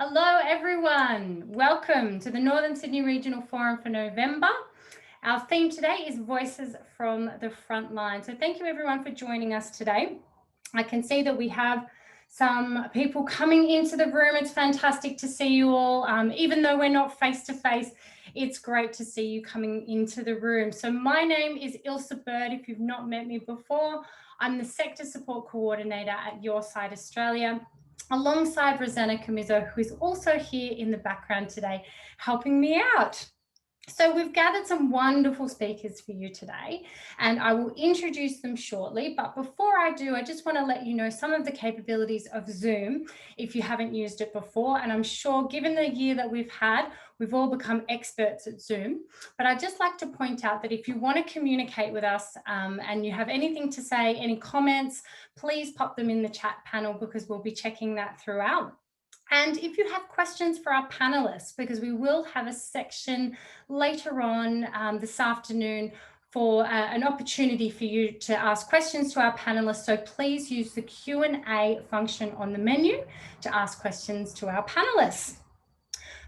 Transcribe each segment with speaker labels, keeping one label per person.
Speaker 1: Hello everyone, welcome to the Northern Sydney Regional Forum for November. Our theme today is Voices from the Frontline. So thank you everyone for joining us today. I can see that we have some people coming into the room. It's fantastic to see you all. Even though we're not face to face, it's great to see you coming into the room. So my name is Ilsa Bird. If you've not met me before, I'm the Sector Support Coordinator at Your Side Australia, alongside Rosanna Camizo, who is also here in the background today, helping me out. So we've gathered some wonderful speakers for you today, and I will introduce them shortly. But before I do, I just want to let you know some of the capabilities of Zoom if you haven't used it before. And I'm sure given the year that we've had, we've all become experts at Zoom. But I'd just like to point out that if you want to communicate with us and you have anything to say, any comments, please pop them in the chat panel because we'll be checking that throughout. And if you have questions for our panelists, because we will have a section later on this afternoon for an opportunity for you to ask questions to our panelists. So please use the Q&A function on the menu to ask questions to our panelists.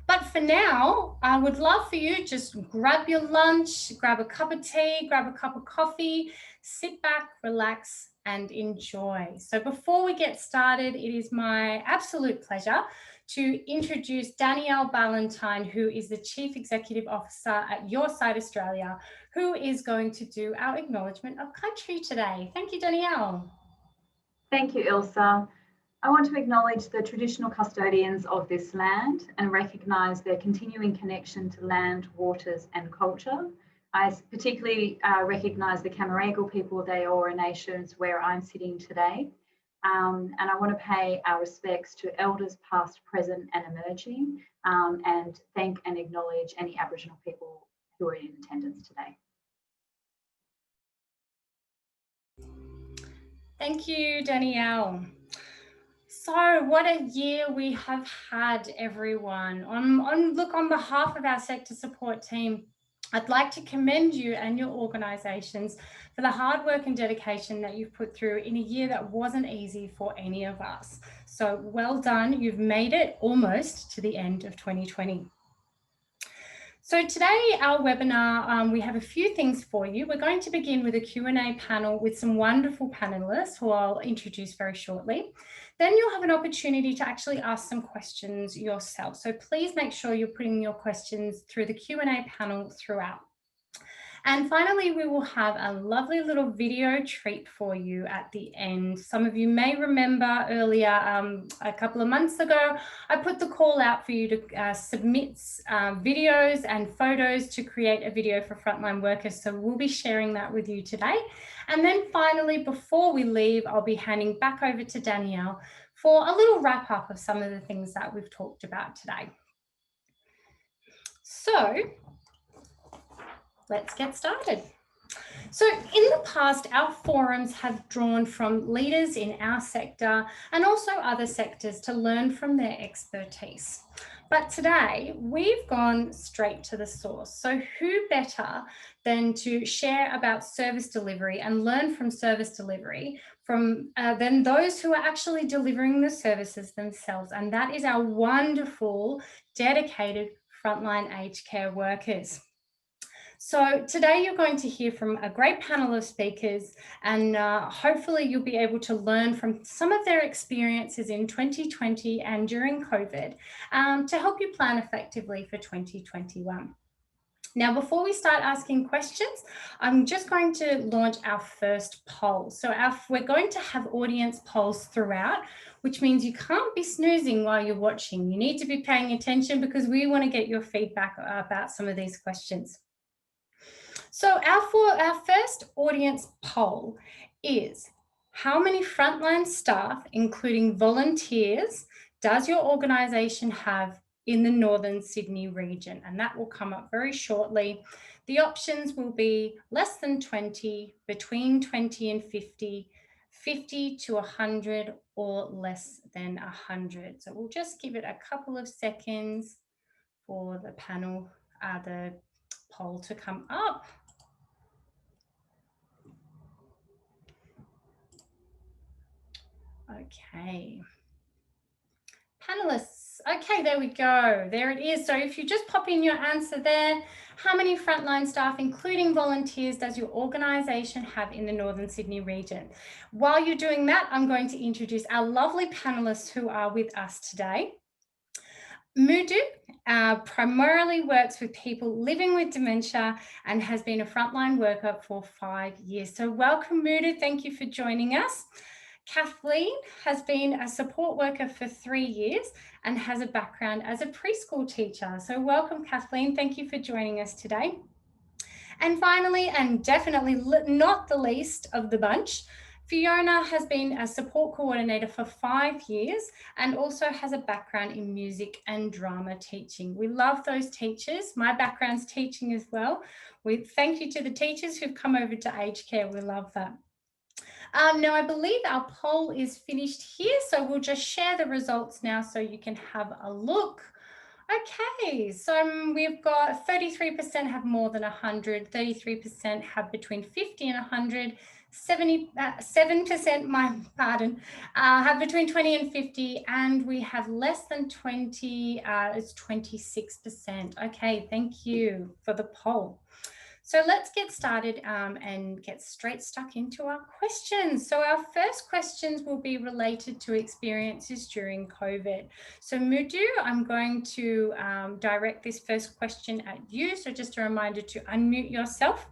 Speaker 1: But for now, I would love for you just grab your lunch, grab a cup of tea, grab a cup of coffee, sit back, relax, and enjoy. So before we get started, it is my absolute pleasure to introduce Danielle Ballantyne, who is the Chief Executive Officer at Your Side Australia, who is going to do our acknowledgement of country today. Thank you, Danielle.
Speaker 2: Thank you, Ilsa. I want to acknowledge the traditional custodians of this land and recognise their continuing connection to land, waters and culture. I particularly recognise the Camaragal people of the Eora Nations where I'm sitting today. And I want to pay our respects to elders past, present and emerging, and thank and acknowledge any Aboriginal people who are in attendance today.
Speaker 1: Thank you, Danielle. So what a year we have had, everyone. On behalf of our sector support team, I'd like to commend you and your organisations for the hard work and dedication that you've put through in a year that wasn't easy for any of us. So well done, you've made it almost to the end of 2020. So today, our webinar, we have a few things for you. We're going to begin with a Q&A panel with some wonderful panelists who I'll introduce very shortly. Then you'll have an opportunity to actually ask some questions yourself. So please make sure you're putting your questions through the Q&A panel throughout. And finally, we will have a lovely little video treat for you at the end. Some of you may remember earlier, a couple of months ago, I put the call out for you to submit videos and photos to create a video for frontline workers. So we'll be sharing that with you today. And then finally, before we leave, I'll be handing back over to Danielle for a little wrap up of some of the things that we've talked about today. So let's get started. So in the past, our forums have drawn from leaders in our sector and also other sectors to learn from their expertise. But today we've gone straight to the source. So who better than to share about service delivery and learn from service delivery than those who are actually delivering the services themselves. And that is our wonderful, dedicated frontline aged care workers. So today you're going to hear from a great panel of speakers, and hopefully you'll be able to learn from some of their experiences in 2020 and during COVID to help you plan effectively for 2021. Now, before we start asking questions, I'm just going to launch our first poll. So we're going to have audience polls throughout, which means you can't be snoozing while you're watching. You need to be paying attention because we want to get your feedback about some of these questions. So our first audience poll is, how many frontline staff, including volunteers, does your organisation have in the Northern Sydney region? And that will come up very shortly. The options will be less than 20, between 20 and 50, 50 to 100, or less than 100. So we'll just give it a couple of seconds for the panel, the poll to come up. Okay. Panelists, Okay, there we go. There it is. So if you just pop in your answer there, how many frontline staff, including volunteers, does your organisation have in the Northern Sydney region? While you're doing that, I'm going to introduce our lovely panellists who are with us today. Mudu primarily works with people living with dementia and has been a frontline worker for 5 years. So welcome, Mudu. Thank you for joining us. Kathleen has been a support worker for 3 years and has a background as a preschool teacher. So welcome, Kathleen. Thank you for joining us today. And finally, and definitely not the least of the bunch, Fiona has been a support coordinator for 5 years and also has a background in music and drama teaching. We love those teachers. My background's teaching as well. We thank you to the teachers who've come over to aged care. We love that. Now, I believe our poll is finished here, so we'll just share the results now so you can have a look. Okay, so we've got 33% have more than 100, 33% have between 50 and 100, 7%, have between 20 and 50, and we have less than 20, it's 26%. Okay, thank you for the poll. So let's get started and get straight stuck into our questions. So our first questions will be related to experiences during COVID. So Mudu, I'm going to direct this first question at you. So just a reminder to unmute yourself.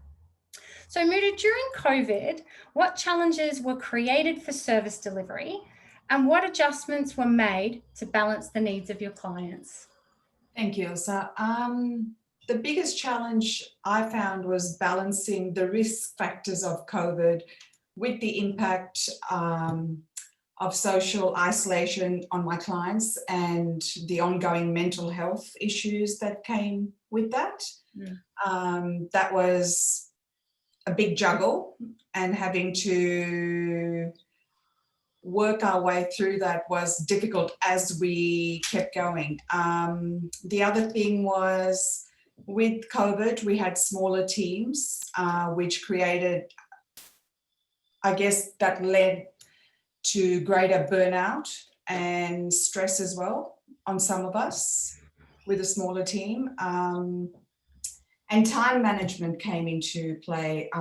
Speaker 1: So Mudu, during COVID, what challenges were created for service delivery and what adjustments were made to balance the needs of your clients?
Speaker 3: Thank you, Ilsa. The biggest challenge I found was balancing the risk factors of COVID with the impact of social isolation on my clients and the ongoing mental health issues that came with that. That was a big juggle, and having to work our way through that was difficult as we kept going. The other thing was, with COVID, we had smaller teams, which created, I guess, that led to greater burnout and stress as well on some of us with a smaller team. And time management came into play.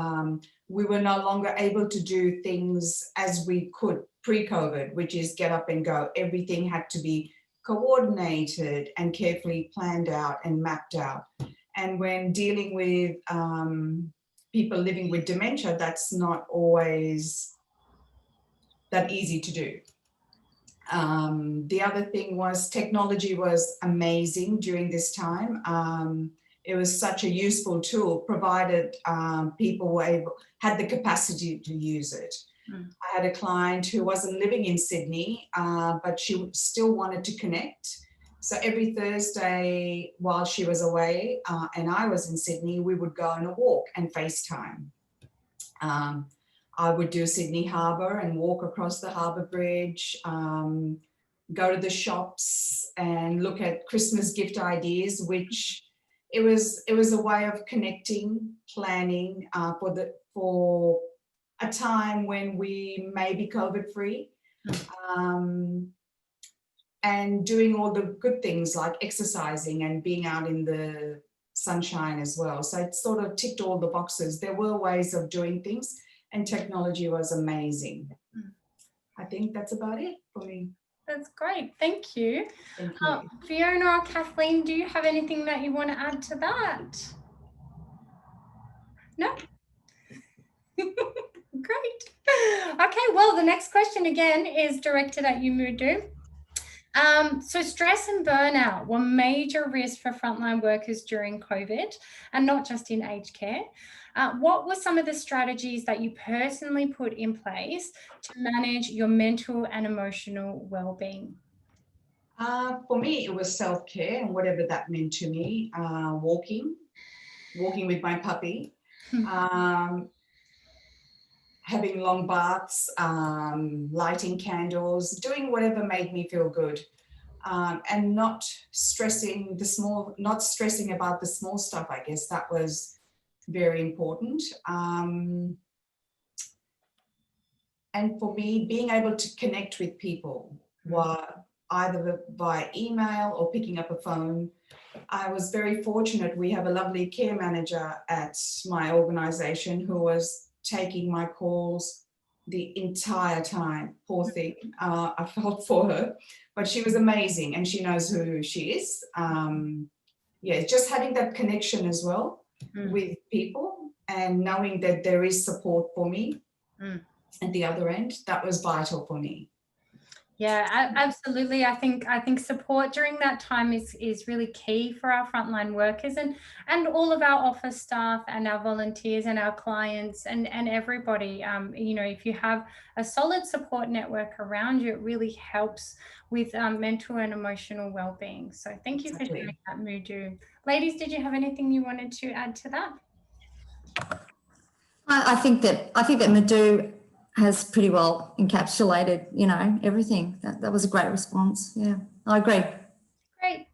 Speaker 3: We were no longer able to do things as we could pre-COVID, which is get up and go. Everything had to be coordinated and carefully planned out and mapped out. And when dealing with people living with dementia, that's not always that easy to do. The other thing was technology was amazing during this time. It was such a useful tool, provided people had the capacity to use it. I had a client who wasn't living in Sydney, but she still wanted to connect. So every Thursday while she was away and I was in Sydney, we would go on a walk and FaceTime. I would do Sydney Harbour and walk across the Harbour Bridge, go to the shops and look at Christmas gift ideas, which it was a way of connecting, planning for a time when we may be COVID free. And doing all the good things like exercising and being out in the sunshine as well. So it sort of ticked all the boxes. There were ways of doing things and technology was amazing. I think that's about it for me.
Speaker 1: That's great. Thank you.
Speaker 3: Thank you.
Speaker 1: Fiona or Kathleen, do you have anything that you want to add to that? No? Great. Okay, well, the next question again is directed at you, Mudu. So stress and burnout were major risks for frontline workers during COVID and not just in aged care. What were some of the strategies that you personally put in place to manage your mental and emotional well-being?
Speaker 3: For me, it was self-care and whatever that meant to me, walking with my puppy, having long baths, lighting candles, doing whatever made me feel good, and not stressing about the small stuff. I guess that was very important. And for me, being able to connect with people. either by email or picking up a phone. I was very fortunate. We have a lovely care manager at my organisation who was taking my calls the entire time. Poor thing. I felt for her, but she was amazing and she knows who she is. Yeah, just having that connection as well with people and knowing that there is support for me at the other end, that was vital for me.
Speaker 1: Yeah, absolutely. I think support during that time is really key for our frontline workers and all of our office staff and our volunteers and our clients and everybody. You know, if you have a solid support network around you, it really helps with mental and emotional well-being. So thank you for sharing that, Mudu. Ladies, did you have anything you wanted to add to that?
Speaker 4: I think that Madhu has pretty well encapsulated, you know, everything. That was a great response. Yeah, I agree.
Speaker 1: Great.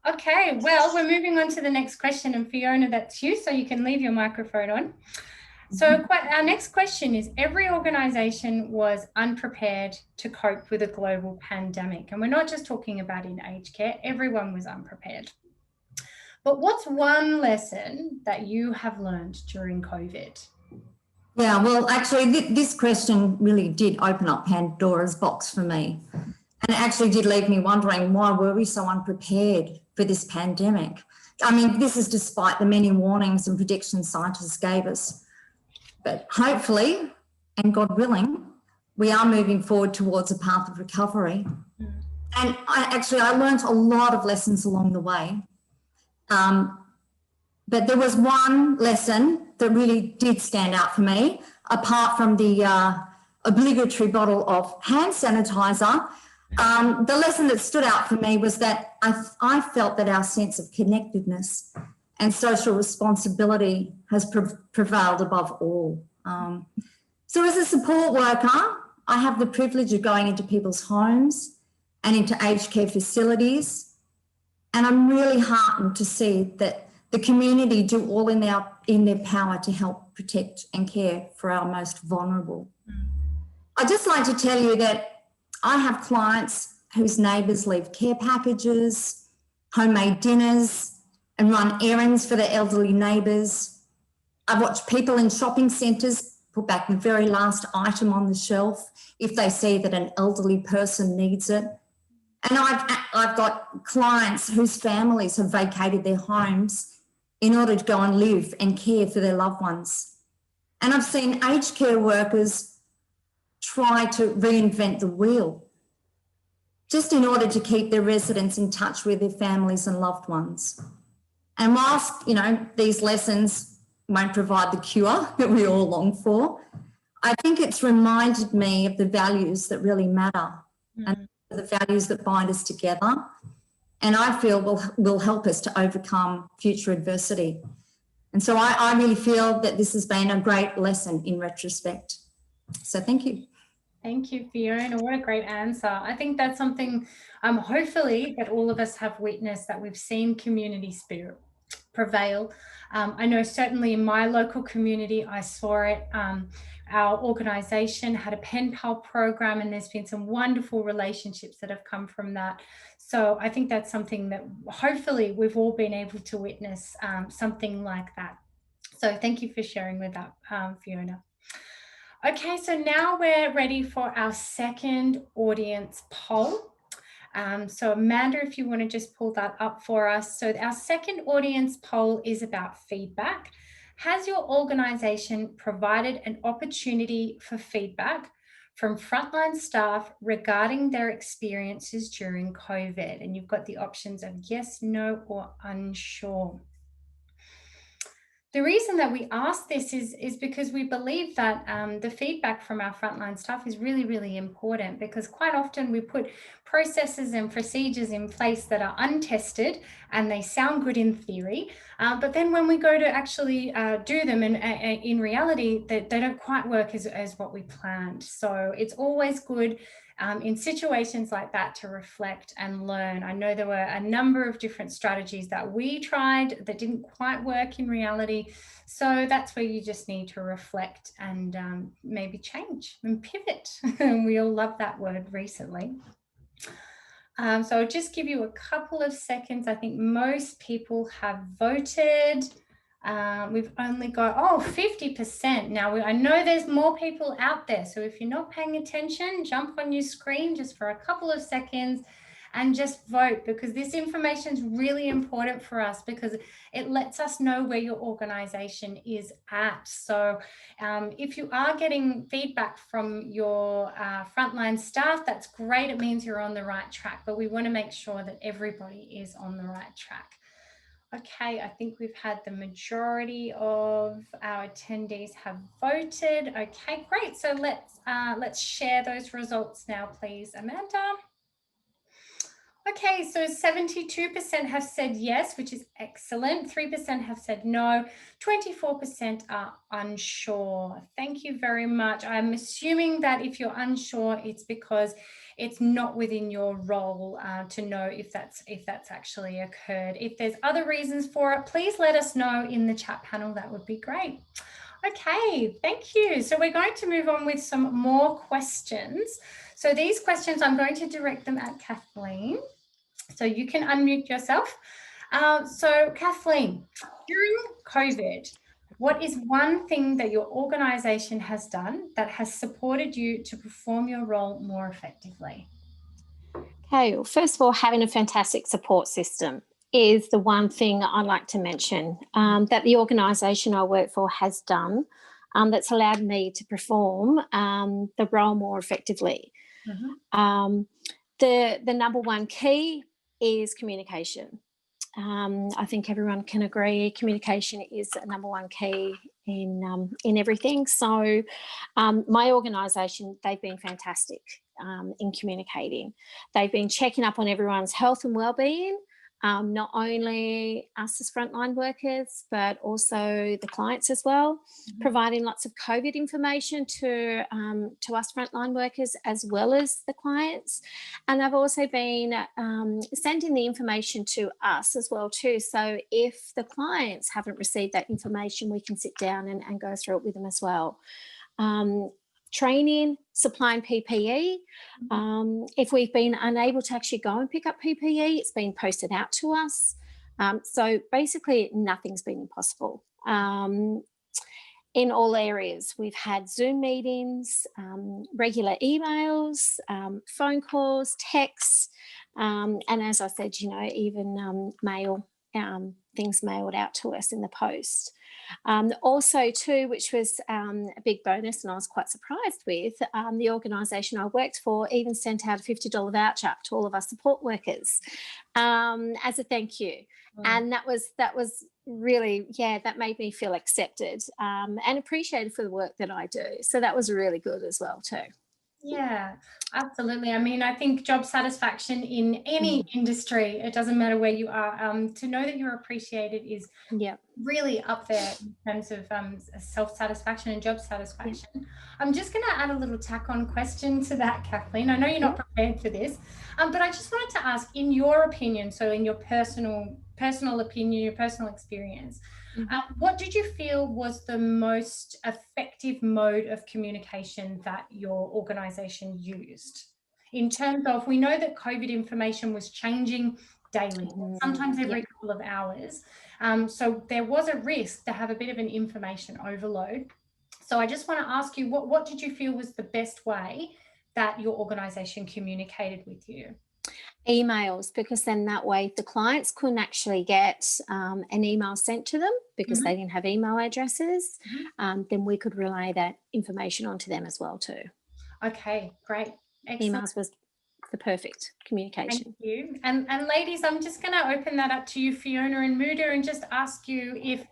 Speaker 1: Okay, well, we're moving on to the next question, and Fiona, that's you, so you can leave your microphone on. So our next question is, every organisation was unprepared to cope with a global pandemic. And we're not just talking about in aged care, everyone was unprepared. But what's one lesson that you have learned during COVID?
Speaker 4: Yeah, well, actually, this question really did open up Pandora's box for me. And it actually did leave me wondering, why were we so unprepared for this pandemic? I mean, this is despite the many warnings and predictions scientists gave us. But hopefully, and God willing, we are moving forward towards a path of recovery. And I learned a lot of lessons along the way. But there was one lesson that really did stand out for me, apart from the obligatory bottle of hand sanitizer. The lesson that stood out for me was that I felt that our sense of connectedness and social responsibility has prevailed above all. So as a support worker, I have the privilege of going into people's homes and into aged care facilities. And I'm really heartened to see that the community do all in their power to help protect and care for our most vulnerable. I'd just like to tell you that I have clients whose neighbours leave care packages, homemade dinners, and run errands for their elderly neighbours. I've watched people in shopping centres put back the very last item on the shelf if they see that an elderly person needs it. And I've got clients whose families have vacated their homes in order to go and live and care for their loved ones. And I've seen aged care workers try to reinvent the wheel just in order to keep their residents in touch with their families and loved ones. And whilst, you know, these lessons won't provide the cure that we all long for, I think it's reminded me of the values that really matter and the values that bind us together, and I feel will help us to overcome future adversity. And so I really feel that this has been a great lesson in retrospect. So thank you.
Speaker 1: Thank you, Fiona. What a great answer. I think that's something, hopefully, that all of us have witnessed, that we've seen community spirit prevail. I know certainly in my local community, I saw it. Our organisation had a pen pal program, and there's been some wonderful relationships that have come from that. So I think that's something that hopefully we've all been able to witness, something like that. So thank you for sharing with that, Fiona. Okay, so now we're ready for our second audience poll. So Amanda, if you want to just pull that up for us. So our second audience poll is about feedback. Has your organisation provided an opportunity for feedback from frontline staff regarding their experiences during COVID? And you've got the options of yes, no, or unsure. The reason that we ask this is because we believe that the feedback from our frontline staff is really, really important, because quite often we put processes and procedures in place that are untested and they sound good in theory, but then when we go to actually do them and in reality, they don't quite work as what we planned. So it's always good in situations like that to reflect and learn. I know there were a number of different strategies that we tried that didn't quite work in reality. So that's where you just need to reflect and maybe change and pivot. And we all love that word recently. So I'll just give you a couple of seconds. I think most people have voted. We've only got, 50%. Now, I know there's more people out there. So if you're not paying attention, jump on your screen just for a couple of seconds and just vote, because this information is really important for us, because it lets us know where your organization is at. So if you are getting feedback from your frontline staff, that's great. It means you're on the right track, but we want to make sure that everybody is on the right track. Okay, I think we've had the majority of our attendees have voted. Okay, great. So let's share those results now, please, Amanda. Okay, so 72% have said yes, which is excellent. 3% have said no. 24% are unsure. Thank you very much. I'm assuming that if you're unsure, it's because it's not within your role to know if that's actually occurred. If there's other reasons for it, please let us know in the chat panel. That would be great. Okay, thank you. So we're going to move on with some more questions. So these questions, I'm going to direct them at Kathleen. So you can unmute yourself. So Kathleen, during COVID, what is one thing that your organisation has done that has supported you to perform your role more effectively?
Speaker 5: Okay, well, first of all, having a fantastic support system is the one thing I'd like to mention that the organisation I work for has done that's allowed me to perform the role more effectively. Mm-hmm. The number one key is communication. I think everyone can agree communication is a number one key in everything. So my organisation, they've been fantastic in communicating. They've been checking up on everyone's health and wellbeing, not only us as frontline workers, but also the clients as well, providing lots of COVID information to us frontline workers as well as the clients. And they've also been sending the information to us as well too. So if the clients haven't received that information, we can sit down and go through it with them as well. Training, supplying PPE. If we've been unable to actually go and pick up PPE, it's been posted out to us. So basically nothing's been impossible. In all areas, we've had Zoom meetings, regular emails, phone calls, texts, and as I said, even mail, things mailed out to us in the post. Also too, which was a big bonus and I was quite surprised with, the organisation I worked for even sent out a $50 voucher to all of our support workers as a thank you. And that was really, that made me feel accepted and appreciated for the work that I do. So that was really good as well too.
Speaker 1: Yeah, absolutely. I mean, I think job satisfaction in any industry, it doesn't matter where you are, to know that you're appreciated is really up there in terms of self-satisfaction and job satisfaction. I'm just going to add a little tack-on question to that, Kathleen. I know you're not prepared for this, but I just wanted to ask, in your opinion, so in your personal opinion, your personal experience, what did you feel was the most effective mode of communication that your organisation used? In terms of, we know that COVID information was changing daily, sometimes every couple of hours. So there was a risk to have a bit of an information overload. So I just want to ask you, what did you feel was the best way that your organisation communicated with you?
Speaker 5: Emails, because then that way the clients couldn't actually get an email sent to them because they didn't have email addresses, then we could relay that information onto them as well too. Okay, great. Excellent. Emails was the perfect communication.
Speaker 1: Thank you. And ladies, I'm just going to open that up to you, Fiona and Muda, and just ask you if,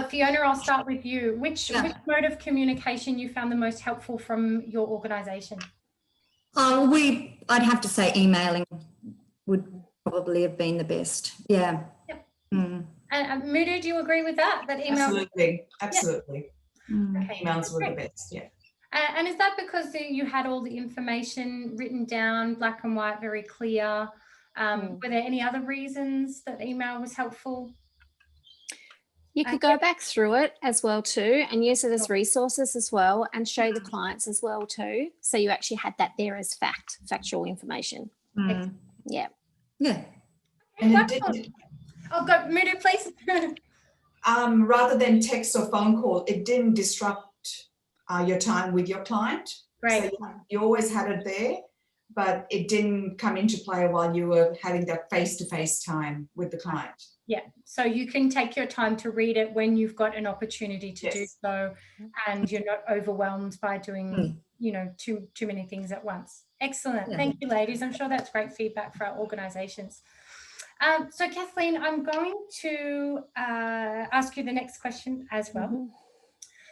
Speaker 1: Fiona, I'll start with you. Which mode of communication you found the most helpful from your organisation?
Speaker 4: I'd have to say emailing would probably have been the best. Yeah.
Speaker 1: Yep. And Mudu, do you agree with that? That email?
Speaker 3: Absolutely. Okay. Emails were the best. Yeah.
Speaker 1: And is that because you had all the information written down, black and white, very clear? Were there any other reasons that email was helpful?
Speaker 5: You could go back through it as well too and use it as resources as well and show the clients as well too. So you actually had that there as factual information.
Speaker 4: Mm.
Speaker 5: Yeah.
Speaker 4: Yeah.
Speaker 3: And it
Speaker 1: Wonderful.
Speaker 3: didn't,
Speaker 1: Oh, go, Mudu, please.
Speaker 3: rather than text or phone call, it didn't disrupt your time with your client.
Speaker 1: Great.
Speaker 3: So you always had it there, but it didn't come into play while you were having that face-to-face time with the client.
Speaker 1: Yeah, so you can take your time to read it when you've got an opportunity to do
Speaker 3: Yes.
Speaker 1: so, and you're not overwhelmed by doing, too many things at once. Excellent.
Speaker 4: Yeah.
Speaker 1: Thank you, ladies. I'm sure that's great feedback for our organisations. So Kathleen, I'm going to ask you the next question as well.
Speaker 5: Mhm.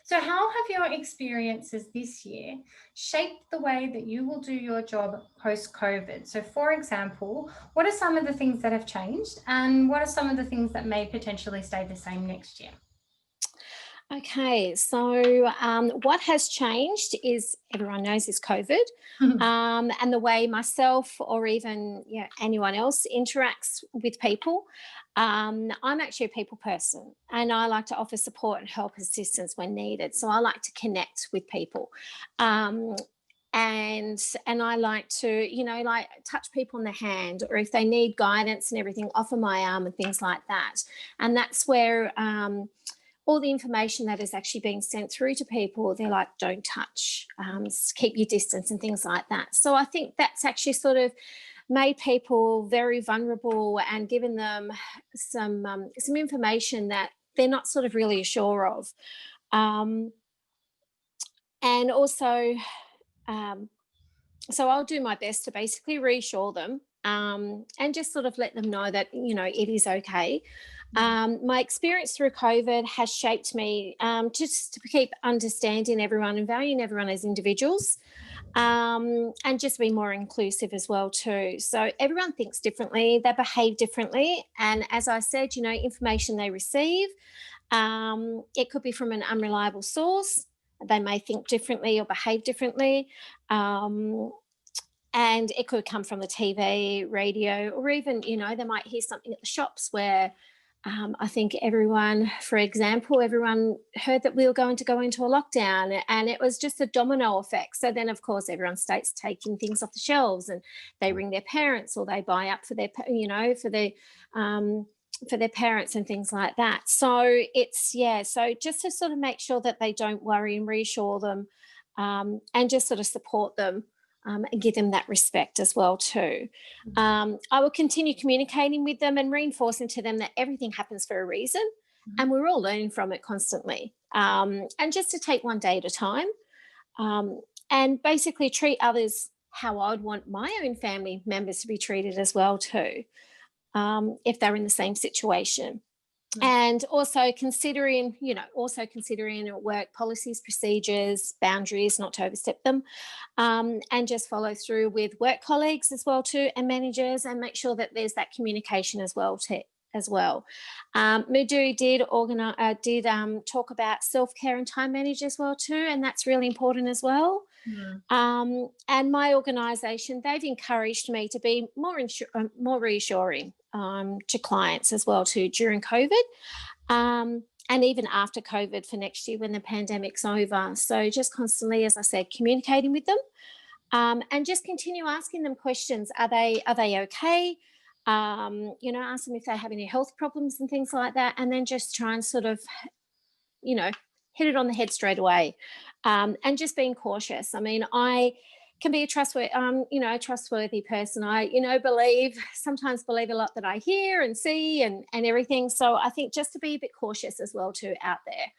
Speaker 1: So how have your experiences this year shaped the way that you will do your job post-COVID? So for example, what are some of the things that have changed, and what are some of the things that may potentially stay the same next year?
Speaker 5: Okay, so what has changed is, everyone knows, is COVID, and the way myself or even anyone else interacts with people. I'm actually a people person, and I like to offer support and help, assistance when needed. So I like to connect with people. And I like to, like touch people on the hand, or if they need guidance and everything, offer my arm and things like that. And that's where all the information that is actually being sent through to people, they're like, don't touch, keep your distance and things like that. So I think that's actually sort of made people very vulnerable and given them some information that they're not sort of really sure of. And also, so I'll do my best to basically reassure them and just sort of let them know that, it is okay. My experience through COVID has shaped me just to keep understanding everyone and valuing everyone as individuals, and just be more inclusive as well too. So everyone thinks differently, they behave differently, and as I said, information they receive, it could be from an unreliable source. They may think differently or behave differently. And it could come from the TV, radio, or even, they might hear something at the shops where I think everyone heard that we were going to go into a lockdown, and it was just a domino effect. So then, of course, everyone starts taking things off the shelves, and they ring their parents, or they buy up for their, for their parents and things like that. So it's, so just to sort of make sure that they don't worry and reassure them, and just sort of support them. And give them that respect as well too. I will continue communicating with them and reinforcing to them that everything happens for a reason, and we're all learning from it constantly. And just to take one day at a time, and basically treat others how I would want my own family members to be treated as well too, if they're in the same situation. And also considering work policies, procedures, boundaries, not to overstep them, and just follow through with work colleagues as well too, and managers, and make sure that there's that communication as well Mudu did talk about self-care and time management as well too, and that's really important as well. And my organisation, they've encouraged me to be more reassuring to clients as well too during COVID, and even after COVID for next year when the pandemic's over. So just constantly, as I said, communicating with them, and just continue asking them questions. Are they okay? Ask them if they have any health problems and things like that, and then just try and sort of, hit it on the head straight away, and just being cautious. I mean, I can be a trustworthy person. I, sometimes believe a lot that I hear and see and everything. So I think just to be a bit cautious as well too out there.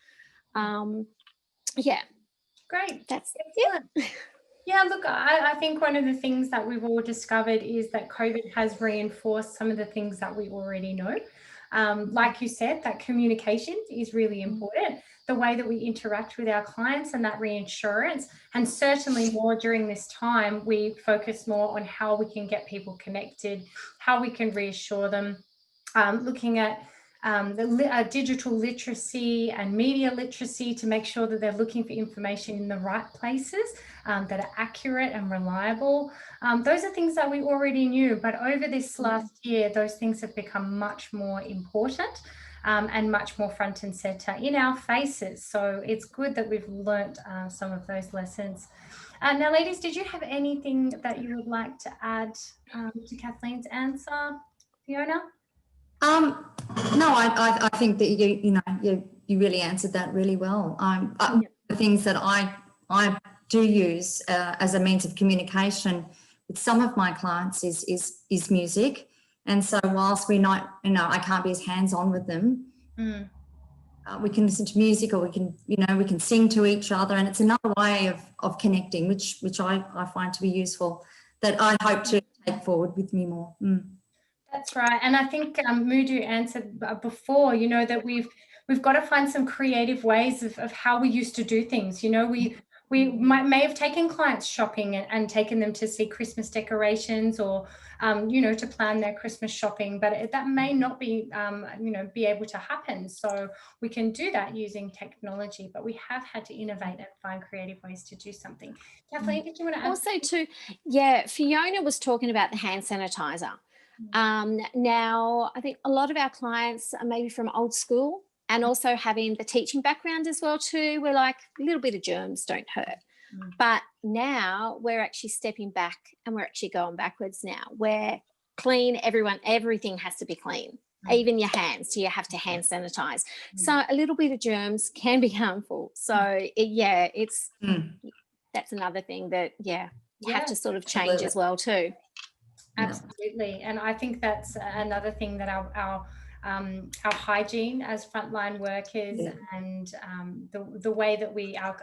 Speaker 1: Great.
Speaker 5: That's
Speaker 1: excellent. Yeah, look, I think one of the things that we've all discovered is that COVID has reinforced some of the things that we already know. Like you said, that communication is really important. The way that we interact with our clients and that reassurance, and certainly more during this time, we focus more on how we can get people connected, how we can reassure them, looking at digital literacy and media literacy to make sure that they're looking for information in the right places that are accurate and reliable. Those are things that we already knew, but over this last year, those things have become much more important and much more front and center in our faces. So it's good that we've learnt some of those lessons. Now, ladies, did you have anything that you would like to add to Kathleen's answer, Fiona?
Speaker 4: No, I think that you really answered that really well. The things that I do use as a means of communication with some of my clients is music, and so whilst we're not, I can't be as hands-on with them. We can listen to music, or we can sing to each other, and it's another way of connecting, which I find to be useful, that I hope to take forward with me more.
Speaker 1: That's right, and I think Mudu answered before, that we've got to find some creative ways of how we used to do things. We may have taken clients shopping and taken them to see Christmas decorations, or to plan their Christmas shopping, but that may not be be able to happen. So we can do that using technology, but we have had to innovate and find creative ways to do something. Kathleen, did you want to add?
Speaker 5: Also too, yeah, Fiona was talking about the hand sanitizer. Now, I think a lot of our clients are maybe from old school, and also having the teaching background as well too. We're like, a little bit of germs don't hurt. But now we're actually stepping back, and we're actually going backwards now. We're clean, everything has to be clean. Even your hands, you have to hand sanitize. So a little bit of germs can be harmful. So that's another thing that you have to sort of change as well too.
Speaker 1: Absolutely, and I think that's another thing that our hygiene as frontline workers and the way that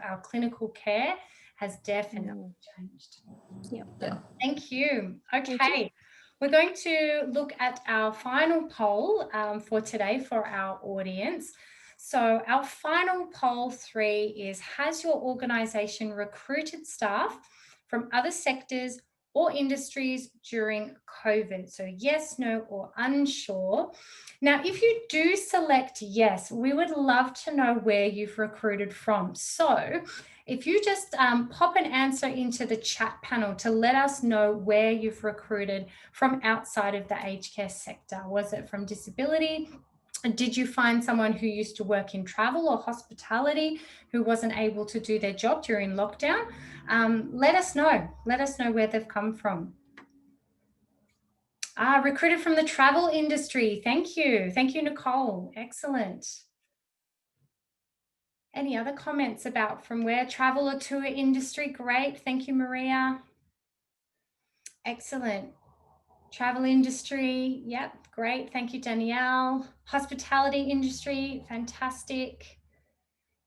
Speaker 1: our clinical care has definitely changed. Thank you. Okay. Thank you. We're going to look at our final poll for today for our audience. So our final poll 3 is: has your organisation recruited staff from other sectors or industries during COVID? So yes, no, or unsure. Now, if you do select yes, we would love to know where you've recruited from. So if you just pop an answer into the chat panel to let us know where you've recruited from outside of the aged care sector. Was it from disability? Did you find someone who used to work in travel or hospitality who wasn't able to do their job during lockdown? Let us know. Let us know where they've come from. Recruited from the travel industry. Thank you. Thank you, Nicole. Excellent. Any other comments about from where? Travel or tour industry? Great. Thank you, Maria. Excellent. Travel industry. Yep. Great. Thank you, Danielle. Hospitality industry. Fantastic.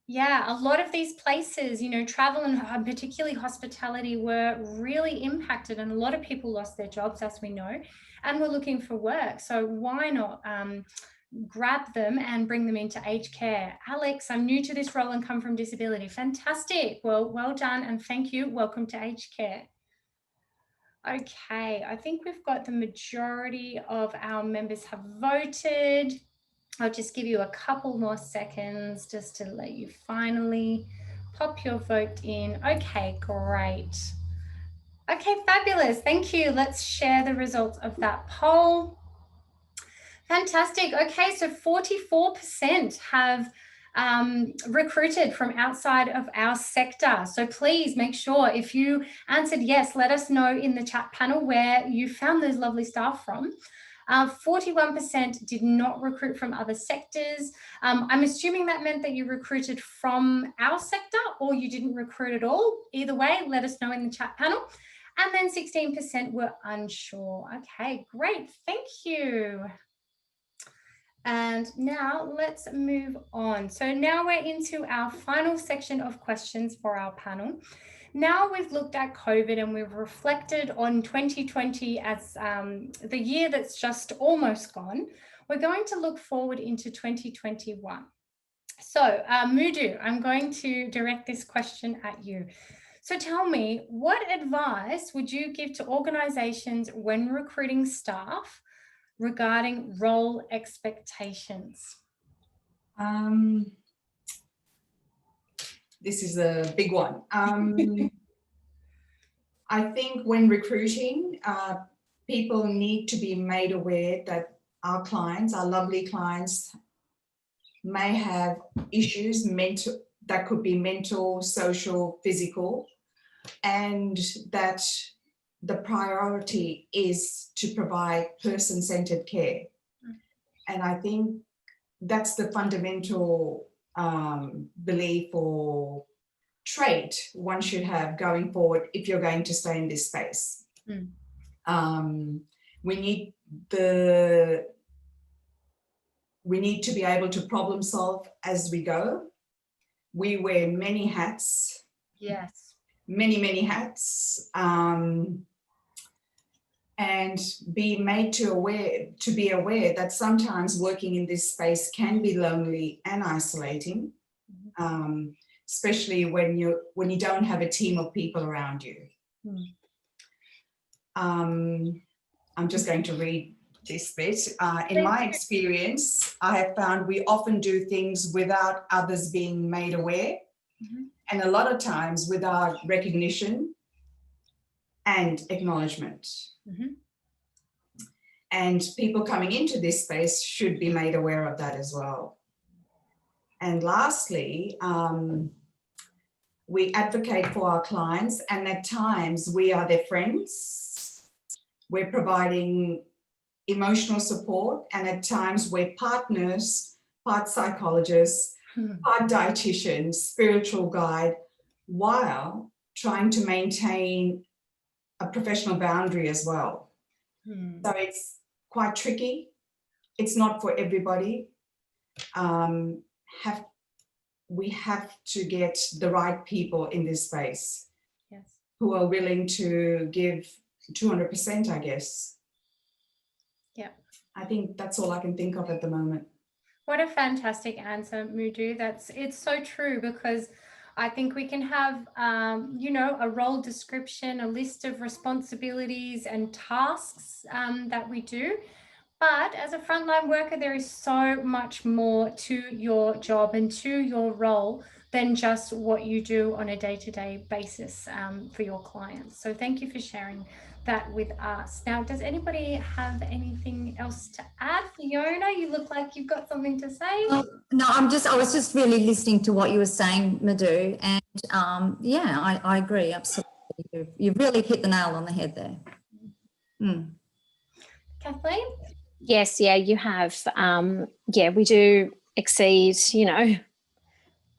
Speaker 1: Yeah, a lot of these places, travel and particularly hospitality were really impacted, and a lot of people lost their jobs, as we know, and were looking for work. So why not grab them and bring them into aged care? Alex, I'm new to this role and come from disability. Fantastic. Well done, and thank you. Welcome to aged care. Okay, I think we've got the majority of our members have voted. I'll just give you a couple more seconds just to let you finally pop your vote in. Okay, great. Okay, fabulous. Thank you. Let's share the results of that poll. Fantastic. Okay, so 44% have recruited from outside of our sector. So please make sure, if you answered yes, let us know in the chat panel where you found those lovely staff from. 41% did not recruit from other sectors. I'm assuming that meant that you recruited from our sector or you didn't recruit at all. Either way, let us know in the chat panel. And then 16% were unsure. Okay, great. Thank you. And now let's move on. So now we're into our final section of questions for our panel. Now we've looked at COVID and we've reflected on 2020 as the year that's just almost gone. We're going to look forward into 2021. So Mudu, I'm going to direct this question at you. So tell me, what advice would you give to organisations when recruiting staff regarding role expectations?
Speaker 3: This is a big one. I think when recruiting, people need to be made aware that our clients, our lovely clients, may have issues that could be mental, social, physical. and that the priority is to provide person-centered care. And I think that's the fundamental belief or trait one should have going forward if you're going to stay in this space. We need to be able to problem solve as we go. We wear many hats.
Speaker 1: Yes.
Speaker 3: Many hats. And be made to be aware that sometimes working in this space can be lonely and isolating, especially when you don't have a team of people around you. I'm just going to read this bit. In my experience, I have found we often do things without others being made aware, and a lot of times without recognition and acknowledgement. And people coming into this space should be made aware of that as well. And lastly, we advocate for our clients, and at times we are their friends. We're providing emotional support, and at times we're partners, part psychologists, part dietitians, spiritual guide, while trying to maintain a professional boundary as well. So it's quite tricky. It's not for everybody. We have to get the right people in this space, who are willing to give 200%, I guess.
Speaker 1: Yeah.
Speaker 3: I think that's all I can think of at the moment.
Speaker 1: What a fantastic answer, Mudu. It's so true, because I think we can have, a role description, a list of responsibilities and tasks that we do. But as a frontline worker, there is so much more to your job and to your role than just what you do on a day-to-day basis for your clients. So thank you for sharing that with us. Now, does anybody have anything else to add? Fiona, you look like you've got something to say.
Speaker 4: No, I was just really listening to what you were saying, Madhu, and I agree, absolutely. You've really hit the nail on the head there.
Speaker 1: Kathleen?
Speaker 5: Yes, you have. We do exceed,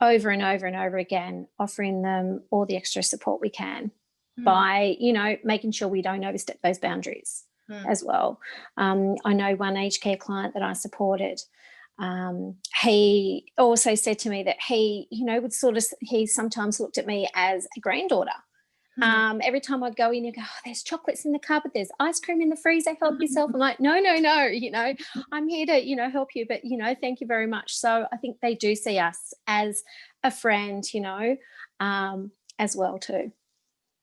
Speaker 5: over and over and over again, offering them all the extra support we can by, making sure we don't overstep those boundaries as well. I know one aged care client that I supported, he also said to me that he, he sometimes looked at me as a granddaughter. Every time I'd go in, he'd go, oh, there's chocolates in the cupboard, there's ice cream in the freezer, help yourself. I'm like, no, I'm here to, help you, but, thank you very much. So I think they do see us as a friend, as well too.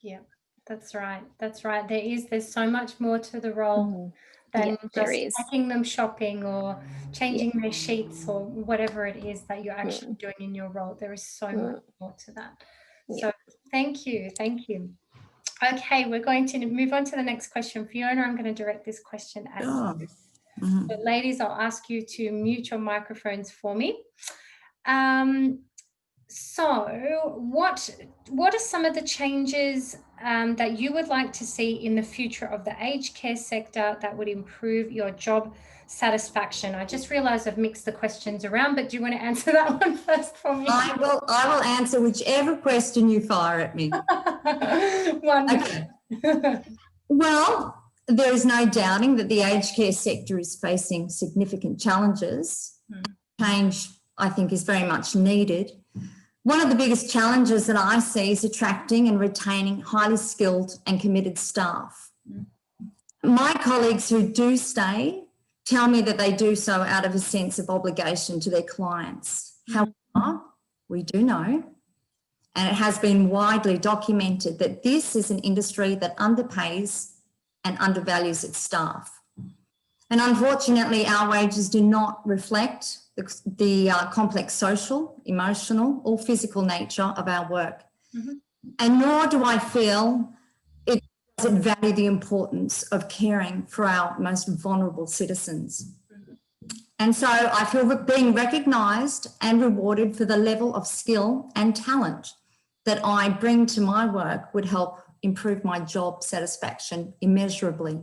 Speaker 1: Yeah, that's right. There's so much more to the role than just taking them shopping or changing their sheets or whatever it is that you're actually doing in your role. There is so much more to that. So thank you. Okay, we're going to move on to the next question. Fiona, I'm going to direct this question at you. So ladies, I'll ask you to mute your microphones for me. So what are some of the changes that you would like to see in the future of the aged care sector that would improve your job satisfaction? I just realized I've mixed the questions around, but do you want to answer that one first for me?
Speaker 4: I will answer whichever question you fire at me.
Speaker 1: Wonderful.
Speaker 4: Okay. Well, there is no doubting that the aged care sector is facing significant challenges. Change, I think, is very much needed. One of the biggest challenges that I see is attracting and retaining highly skilled and committed staff. My colleagues who do stay tell me that they do so out of a sense of obligation to their clients. However, we do know, and it has been widely documented, that this is an industry that underpays and undervalues its staff. And unfortunately, our wages do not reflect the complex social, emotional, or physical nature of our work. And nor do I feel it doesn't value the importance of caring for our most vulnerable citizens. And so I feel being recognised and rewarded for the level of skill and talent that I bring to my work would help improve my job satisfaction immeasurably.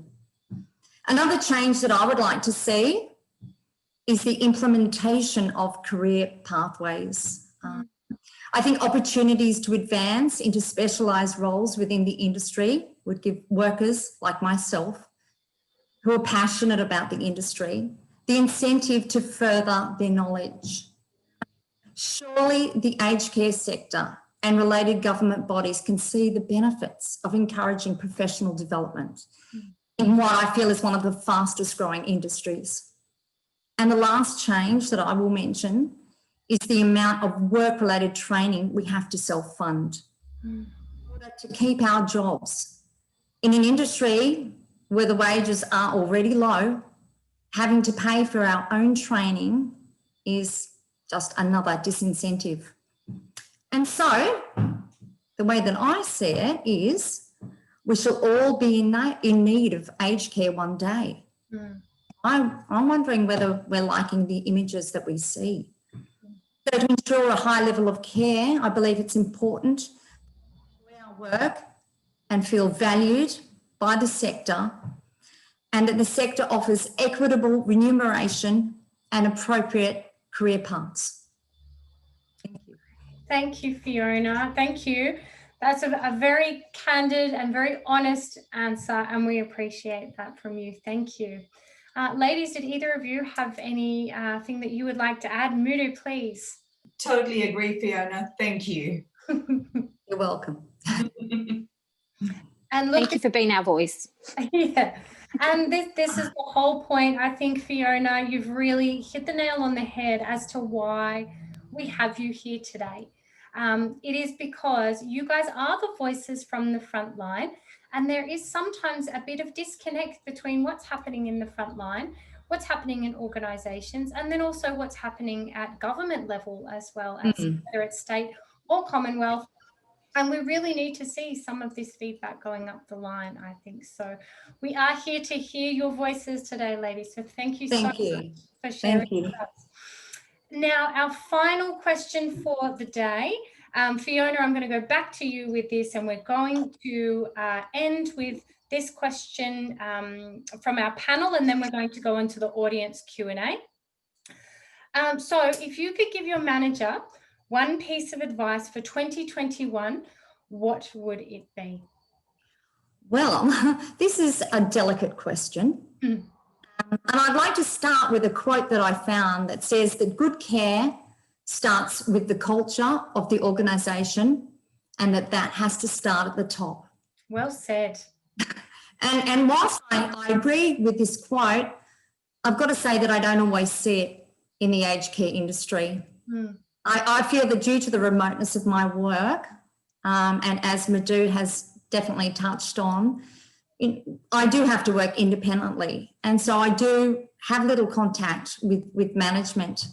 Speaker 4: Another change that I would like to see is the implementation of career pathways. I think opportunities to advance into specialised roles within the industry would give workers like myself, who are passionate about the industry, the incentive to further their knowledge. Surely the aged care sector and related government bodies can see the benefits of encouraging professional development in what I feel is one of the fastest growing industries. And the last change that I will mention is the amount of work-related training we have to self-fund in order to keep our jobs. In an industry where the wages are already low, having to pay for our own training is just another disincentive. And so the way that I see it is we shall all be in need of aged care one day. I'm wondering whether we're liking the images that we see. So to ensure a high level of care, I believe it's important to enjoy our work and feel valued by the sector, and that the sector offers equitable remuneration and appropriate career paths. Thank you.
Speaker 1: Thank you, Fiona. Thank you. That's a very candid and very honest answer, and we appreciate that from you. Thank you. Ladies, did either of you have anything that you would like to add? Mudu, please.
Speaker 3: Totally agree, Fiona. Thank you.
Speaker 4: You're welcome.
Speaker 1: And look,
Speaker 5: Thank you for being our voice.
Speaker 1: yeah, and this is the whole point. I think, Fiona, you've really hit the nail on the head as to why we have you here today. It is because you guys are the voices from the front line, and there is sometimes a bit of disconnect between what's happening in the front line, what's happening in organisations, and then also what's happening at government level as well, as whether it's state or Commonwealth. And we really need to see some of this feedback going up the line, I think. So we are here to hear your voices today, ladies. So thank you so much for sharing with us. Now, our final question for the day. Fiona, I'm going to go back to you with this, and we're going to end with this question from our panel, and then we're going to go into the audience Q&A. So if you could give your manager one piece of advice for 2021, what would it be?
Speaker 4: Well, this is a delicate question. And I'd like to start with a quote that I found that says that good care starts with the culture of the organisation, and that has to start at the top.
Speaker 1: Well said.
Speaker 4: And whilst I agree with this quote, I've got to say that I don't always see it in the aged care industry. I feel that due to the remoteness of my work, and as Madhu has definitely touched on, I do have to work independently. And so I do have little contact with management.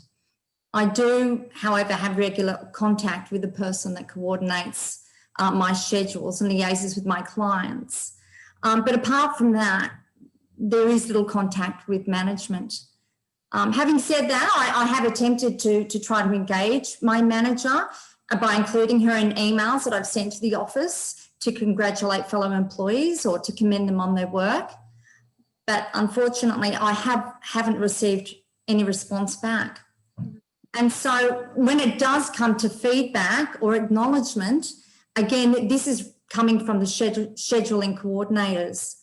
Speaker 4: I do, however, have regular contact with the person that coordinates my schedules and liaises with my clients. But apart from that, there is little contact with management. Having said that, I have attempted to try to engage my manager by including her in emails that I've sent to the office to congratulate fellow employees or to commend them on their work. But unfortunately, I haven't received any response back. And so when it does come to feedback or acknowledgement, again, this is coming from the scheduling coordinators.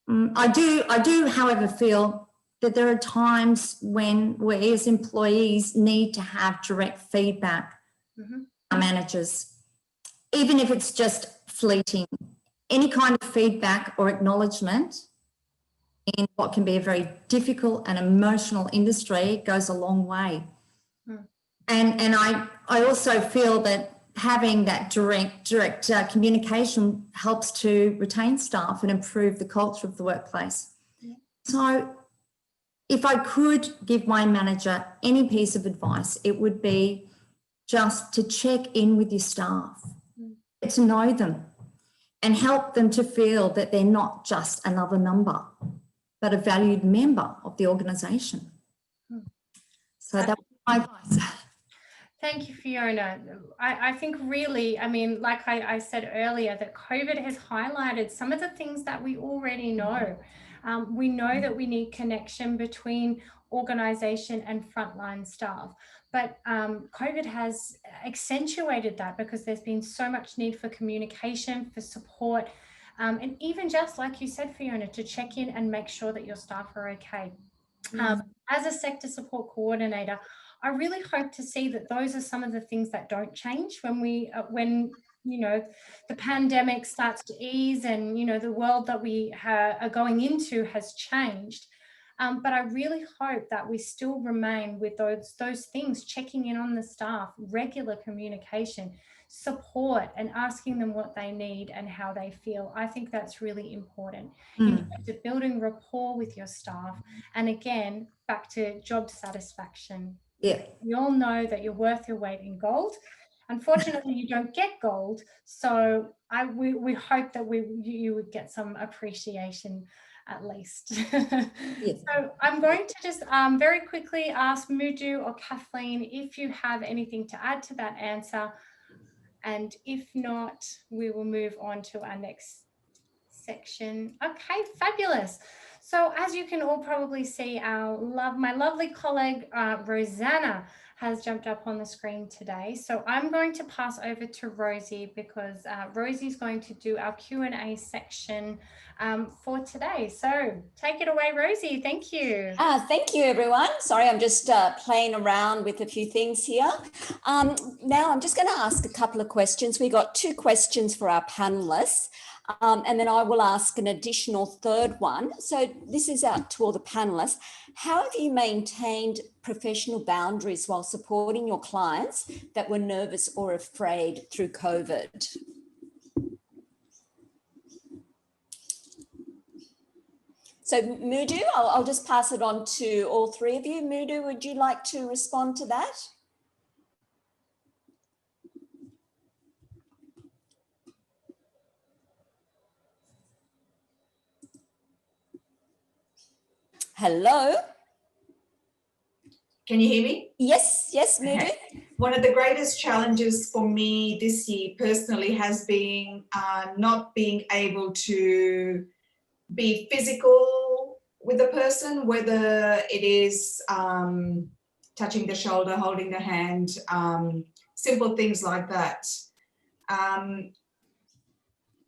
Speaker 4: I do, however, feel that there are times when we as employees need to have direct feedback from our managers, even if it's just fleeting. Any kind of feedback or acknowledgement in what can be a very difficult and emotional industry goes a long way. And I also feel that having that direct communication helps to retain staff and improve the culture of the workplace. So if I could give my manager any piece of advice, it would be just to check in with your staff, get to know them, and help them to feel that they're not just another number, but a valued member of the organisation. So that was my advice.
Speaker 1: Thank you, Fiona. I think really, I mean, like I said earlier, that COVID has highlighted some of the things that we already know. We know that we need connection between organisation and frontline staff, but COVID has accentuated that because there's been so much need for communication, for support, and even just like you said, Fiona, to check in and make sure that your staff are okay. As a sector support coordinator, I really hope to see that those are some of the things that don't change when the pandemic starts to ease and the world that we are going into has changed. But I really hope that we still remain with those things, checking in on the staff, regular communication, support, and asking them what they need and how they feel. I think that's really important in terms of building rapport with your staff. And again, back to job satisfaction.
Speaker 4: Yeah.
Speaker 1: We all know that you're worth your weight in gold. Unfortunately, you don't get gold. So we hope that you would get some appreciation at least.
Speaker 4: Yes.
Speaker 1: So I'm going to just very quickly ask Mudu or Kathleen if you have anything to add to that answer. And if not, we will move on to our next section. Okay, fabulous. So as you can all probably see, my lovely colleague, Rosanna, has jumped up on the screen today. So I'm going to pass over to Rosie because Rosie's going to do our Q&A section for today. So take it away, Rosie. Thank you.
Speaker 6: Thank you, everyone. Sorry, I'm just playing around with a few things here. Now I'm just going to ask a couple of questions. We got 2 questions for our panelists. And then I will ask an additional third one. So this is out to all the panelists. How have you maintained professional boundaries while supporting your clients that were nervous or afraid through COVID? So Mudu, I'll just pass it on to all 3 of you. Mudu, would you like to respond to that? Hello?
Speaker 3: Can you hear me?
Speaker 6: Yes, Mudu.
Speaker 3: One of the greatest challenges for me this year personally has been not being able to be physical with the person, whether it is touching the shoulder, holding the hand, simple things like that.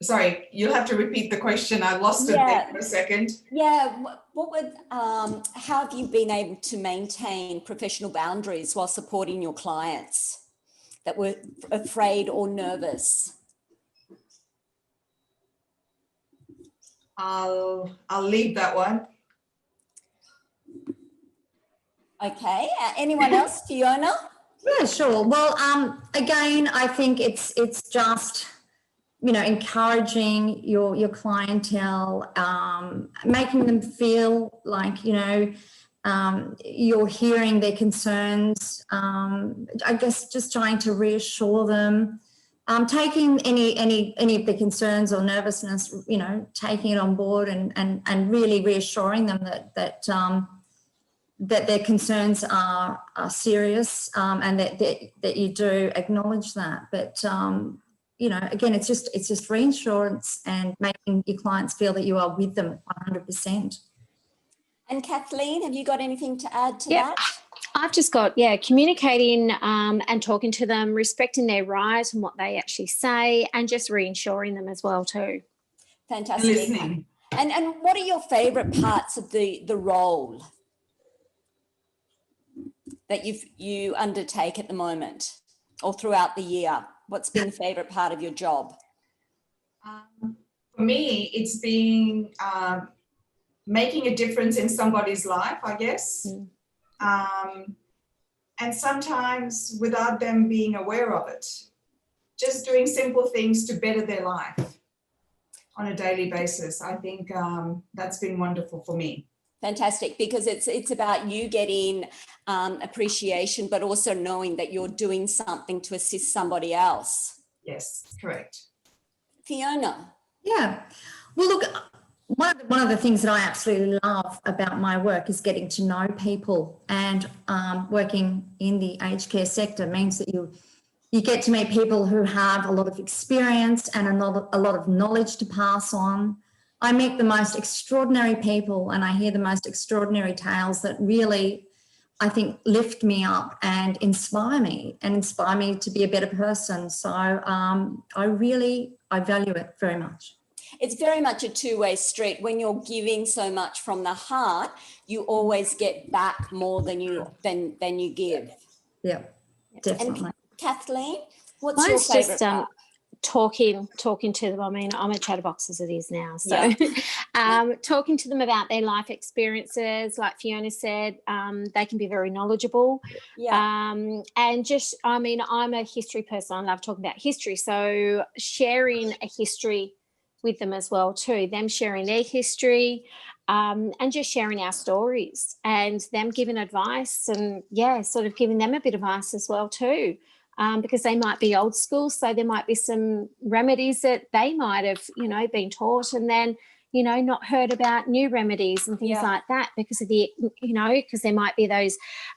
Speaker 3: Sorry, you'll have to repeat the question. I lost it there for a second.
Speaker 6: Yeah, how have you been able to maintain professional boundaries while supporting your clients that were afraid or nervous?
Speaker 3: I'll leave that one.
Speaker 6: Okay, anyone else? Fiona?
Speaker 4: Yeah, sure. Well, again, I think it's just, encouraging your clientele, making them feel like, you're hearing their concerns. I guess just trying to reassure them, taking any of the concerns or nervousness, taking it on board and really reassuring them that their concerns are serious, and that you do acknowledge that. But again, it's just reinsurance and making your clients feel that you are with them 100%.
Speaker 6: And Kathleen, have you got anything to add to that?
Speaker 5: I've just got, communicating and talking to them, respecting their right and what they actually say, and just reassuring them as well too.
Speaker 6: Fantastic.
Speaker 3: Listening.
Speaker 6: And what are your favourite parts of the role that you undertake at the moment or throughout the year? What's been the favourite part of your job?
Speaker 3: For me, it's been making a difference in somebody's life, I guess. And sometimes without them being aware of it, just doing simple things to better their life on a daily basis. I think that's been wonderful for me.
Speaker 6: Fantastic, because it's about you getting appreciation, but also knowing that you're doing something to assist somebody else.
Speaker 3: Yes, correct.
Speaker 6: Fiona?
Speaker 4: Yeah. Well, look, one of the things that I absolutely love about my work is getting to know people, and working in the aged care sector means that you get to meet people who have a lot of experience and a lot of knowledge to pass on. I meet the most extraordinary people and I hear the most extraordinary tales that really, I think, lift me up and inspire me to be a better person. So I value it very much.
Speaker 6: It's very much a two-way street. When you're giving so much from the heart, you always get back more than you give.
Speaker 4: Yeah, definitely.
Speaker 6: And Kathleen, what's your
Speaker 5: Mine's
Speaker 6: favourite
Speaker 5: just
Speaker 6: part?
Speaker 5: talking to them. I mean, I'm a chatterbox as it is now, so
Speaker 6: Yeah.
Speaker 5: talking to them about their life experiences, like Fiona said, they can be very knowledgeable.
Speaker 6: Yeah.
Speaker 5: And just, I mean, I'm a history person. I love talking about history, so sharing a history with them as well too, them sharing their history, and just sharing our stories and them giving advice, and sort of giving them a bit of advice as well too. Because they might be old school, so there might be some remedies that they might have, been taught, and then, not heard about new remedies and things like that because of the, because there might be those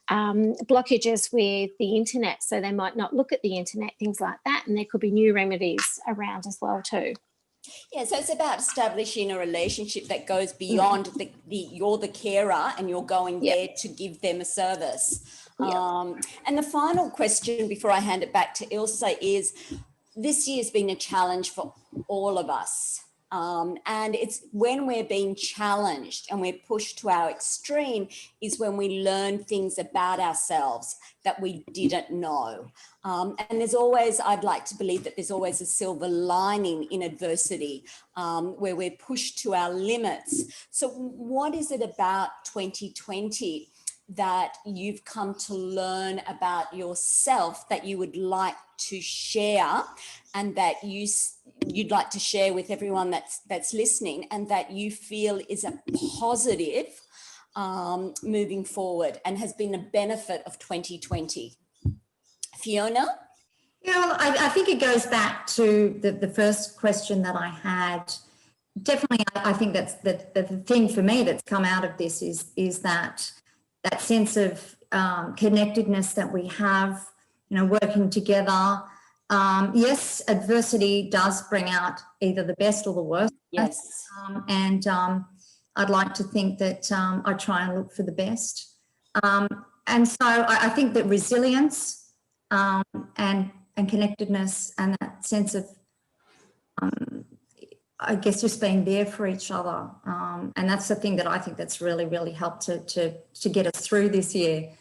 Speaker 5: blockages with the internet, so they might not look at the internet, things like that, and there could be new remedies around as well too.
Speaker 6: Yeah, so it's about establishing a relationship that goes beyond you're the carer and you're going there to give them a service. And the final question before I hand it back to Ilsa is, this year's been a challenge for all of us. And it's when we're being challenged and we're pushed to our extreme is when we learn things about ourselves that we didn't know. And there's always, I'd like to believe that there's always a silver lining in adversity, where we're pushed to our limits. So what is it about 2020 that you've come to learn about yourself that you would like to share, and that you'd like to share with everyone that's listening, and that you feel is a positive moving forward and has been a benefit of 2020? Fiona?
Speaker 4: Yeah, well, I think it goes back to the first question that I had. Definitely, I think that's the thing for me that's come out of this is that sense of connectedness that we have, working together. Yes, adversity does bring out either the best or the worst.
Speaker 6: Yes.
Speaker 4: And I'd like to think that I try and look for the best. And so I think that resilience and connectedness and that sense of, I guess, just being there for each other. And that's the thing that I think that's really, really helped to get us through this year.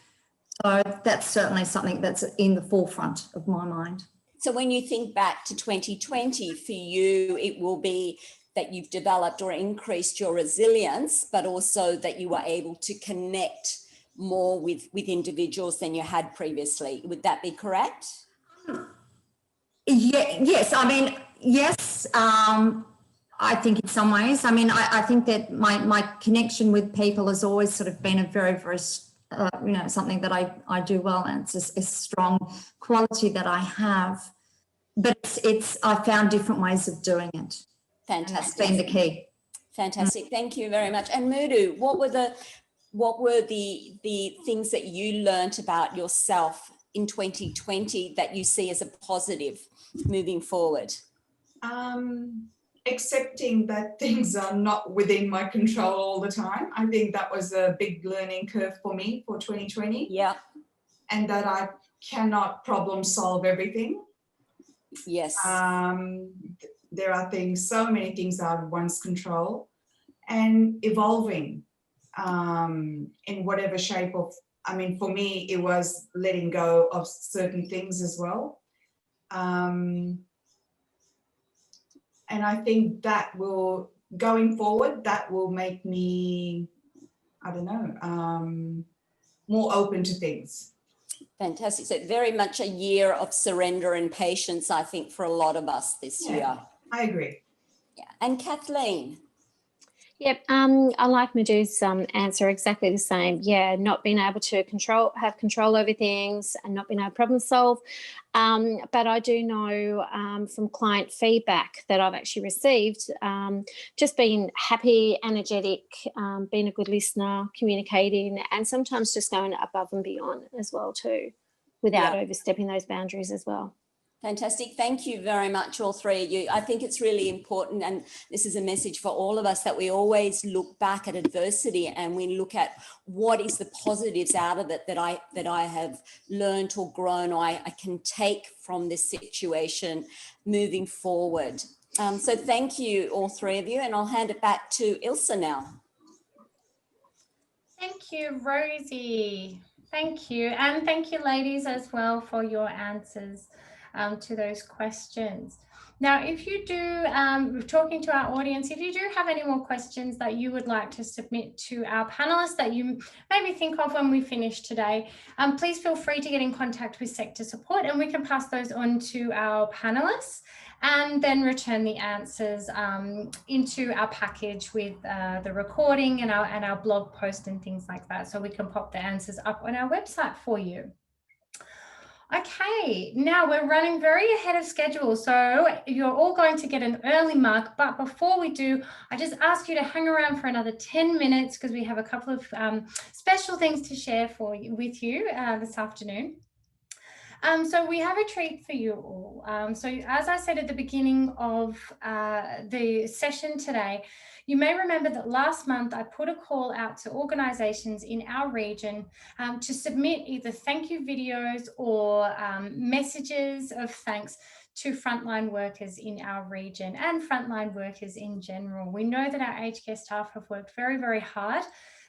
Speaker 4: So that's certainly something that's in the forefront of my mind.
Speaker 6: So when you think back to 2020, for you, it will be that you've developed or increased your resilience, but also that you were able to connect more with individuals than you had previously. Would that be correct?
Speaker 4: Yeah, yes. I mean, yes. I think in some ways, I mean, I think that my connection with people has always sort of been a very, very, something that I do well, and it's a strong quality that I have. But I found different ways of doing it.
Speaker 6: Fantastic.
Speaker 4: That's been the key.
Speaker 6: Fantastic. Thank you very much. And Mudu, what were the things that you learnt about yourself in 2020 that you see as a positive moving forward?
Speaker 3: Accepting that things are not within my control all the time. I think that was a big learning curve for me for 2020.
Speaker 6: Yeah.
Speaker 3: And that I cannot problem solve everything.
Speaker 6: Yes.
Speaker 3: There are so many things out of one's control, and evolving in whatever shape of, for me, it was letting go of certain things as well. And I think that will, going forward, that will make me, more open to things.
Speaker 6: Fantastic. So very much a year of surrender and patience, I think, for a lot of us this year.
Speaker 3: I agree.
Speaker 6: Yeah. And Kathleen?
Speaker 5: Yep, I like Madhu's answer, exactly the same. Yeah, not being able to have control over things and not being able to problem solve. But I do know from client feedback that I've actually received, just being happy, energetic, being a good listener, communicating, and sometimes just going above and beyond as well too, without overstepping those boundaries as well.
Speaker 6: Fantastic. Thank you very much, all three of you. I think it's really important, and this is a message for all of us, that we always look back at adversity and we look at what is the positives out of it that I have learned or grown, or I can take from this situation moving forward. So thank you, all three of you, and I'll hand it back to Ilsa now.
Speaker 1: Thank you, Rosie. Thank you. And thank you, ladies, as well, for your answers to those questions. Now, if you do, talking to our audience, if you do have any more questions that you would like to submit to our panelists that you maybe think of when we finish today, please feel free to get in contact with sector support, and we can pass those on to our panelists and then return the answers into our package with the recording and our blog post and things like that, so we can pop the answers up on our website for you. Okay, now we're running very ahead of schedule, so you're all going to get an early mark. But before we do, I just ask you to hang around for another 10 minutes because we have a couple of special things to share with you this afternoon. So we have a treat for you all. So as I said at the beginning of the session today, you may remember that last month I put a call out to organisations in our region to submit either thank you videos or messages of thanks to frontline workers in our region and frontline workers in general. We know that our aged care staff have worked very, very hard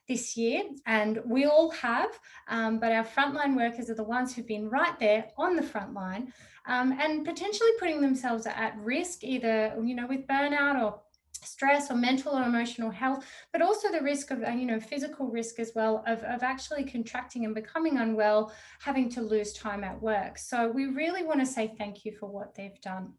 Speaker 1: this year, and we all have, but our frontline workers are the ones who've been right there on the front line and potentially putting themselves at risk, either with burnout or stress or mental or emotional health, but also the risk of physical risk as well of actually contracting and becoming unwell, having to lose time at work. So we really want to say thank you for what they've done.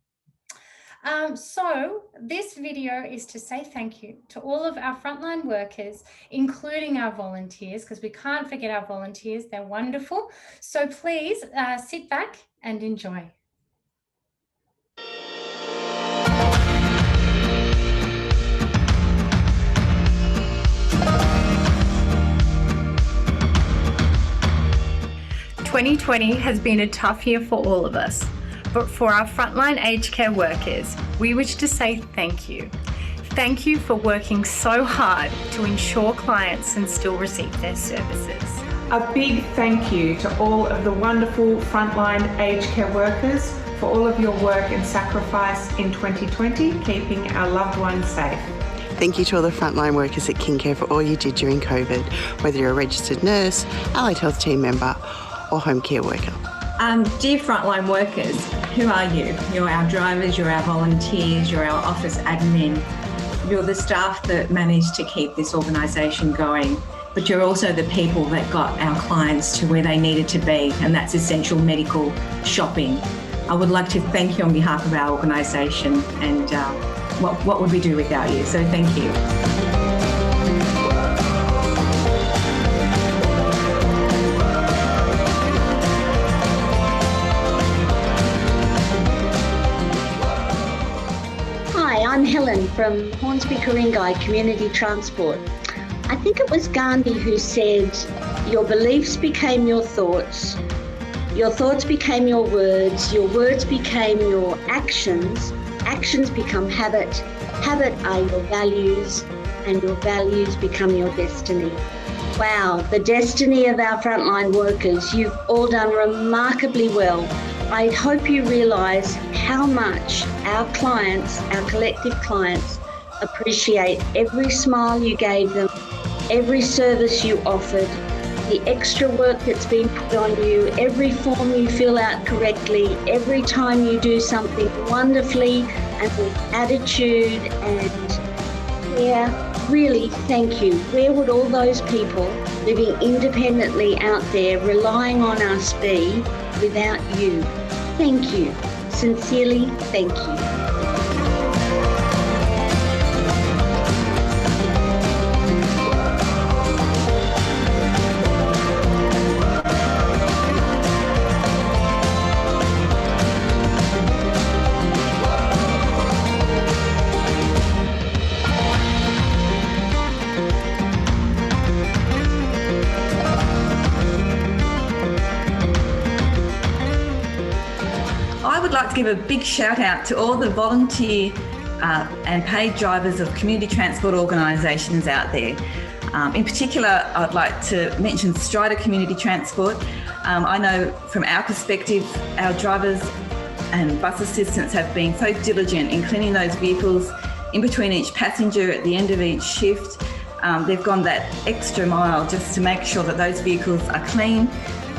Speaker 1: So this video is to say thank you to all of our frontline workers, including our volunteers, because we can't forget our volunteers. They're wonderful. So please sit back and enjoy. "2020 has been a tough year for all of us. But for our frontline aged care workers, we wish to say thank you. Thank you for working so hard to ensure clients can still receive their services.
Speaker 7: A big thank you to all of the wonderful frontline aged care workers for all of your work and sacrifice in 2020, keeping our loved ones safe.
Speaker 8: Thank you to all the frontline workers at King Care for all you did during COVID, whether you're a registered nurse, allied health team member, or home care worker.
Speaker 9: Dear frontline workers, who are you? You're our drivers, you're our volunteers, you're our office admin. You're the staff that managed to keep this organisation going, but you're also the people that got our clients to where they needed to be, and that's essential medical shopping. I would like to thank you on behalf of our organisation, and what would we do without you? So thank you.
Speaker 10: I'm Helen from Hornsby-Ku-ring-gai Community Transport. I think it was Gandhi who said, your beliefs became your thoughts became your words became your actions become habit are your values, and your values become your destiny. Wow, the destiny of our frontline workers, you've all done remarkably well. I hope you realise how much our clients, our collective clients, appreciate every smile you gave them, every service you offered, the extra work that's been put on you, every form you fill out correctly, every time you do something wonderfully and with attitude and really thank you. Where would all those people living independently out there relying on us be without you? Thank you. Sincerely, thank you.
Speaker 11: give a big shout out to all the volunteer and paid drivers of community transport organisations out there. In particular, I'd like to mention Strider Community Transport. I know from our perspective, our drivers and bus assistants have been so diligent in cleaning those vehicles in between each passenger at the end of each shift. They've gone that extra mile just to make sure that those vehicles are clean.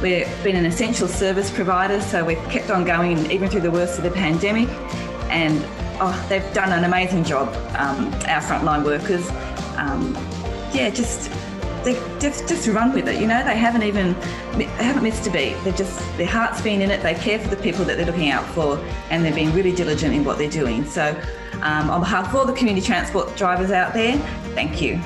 Speaker 11: We've been an essential service provider, so we've kept on going even through the worst of the pandemic. And they've done an amazing job, our frontline workers. They've just run with it. You know, they haven't missed a beat. Their heart's been in it. They care for the people that they're looking out for, and they've been really diligent in what they're doing. So, on behalf of all the community transport drivers out there, thank you.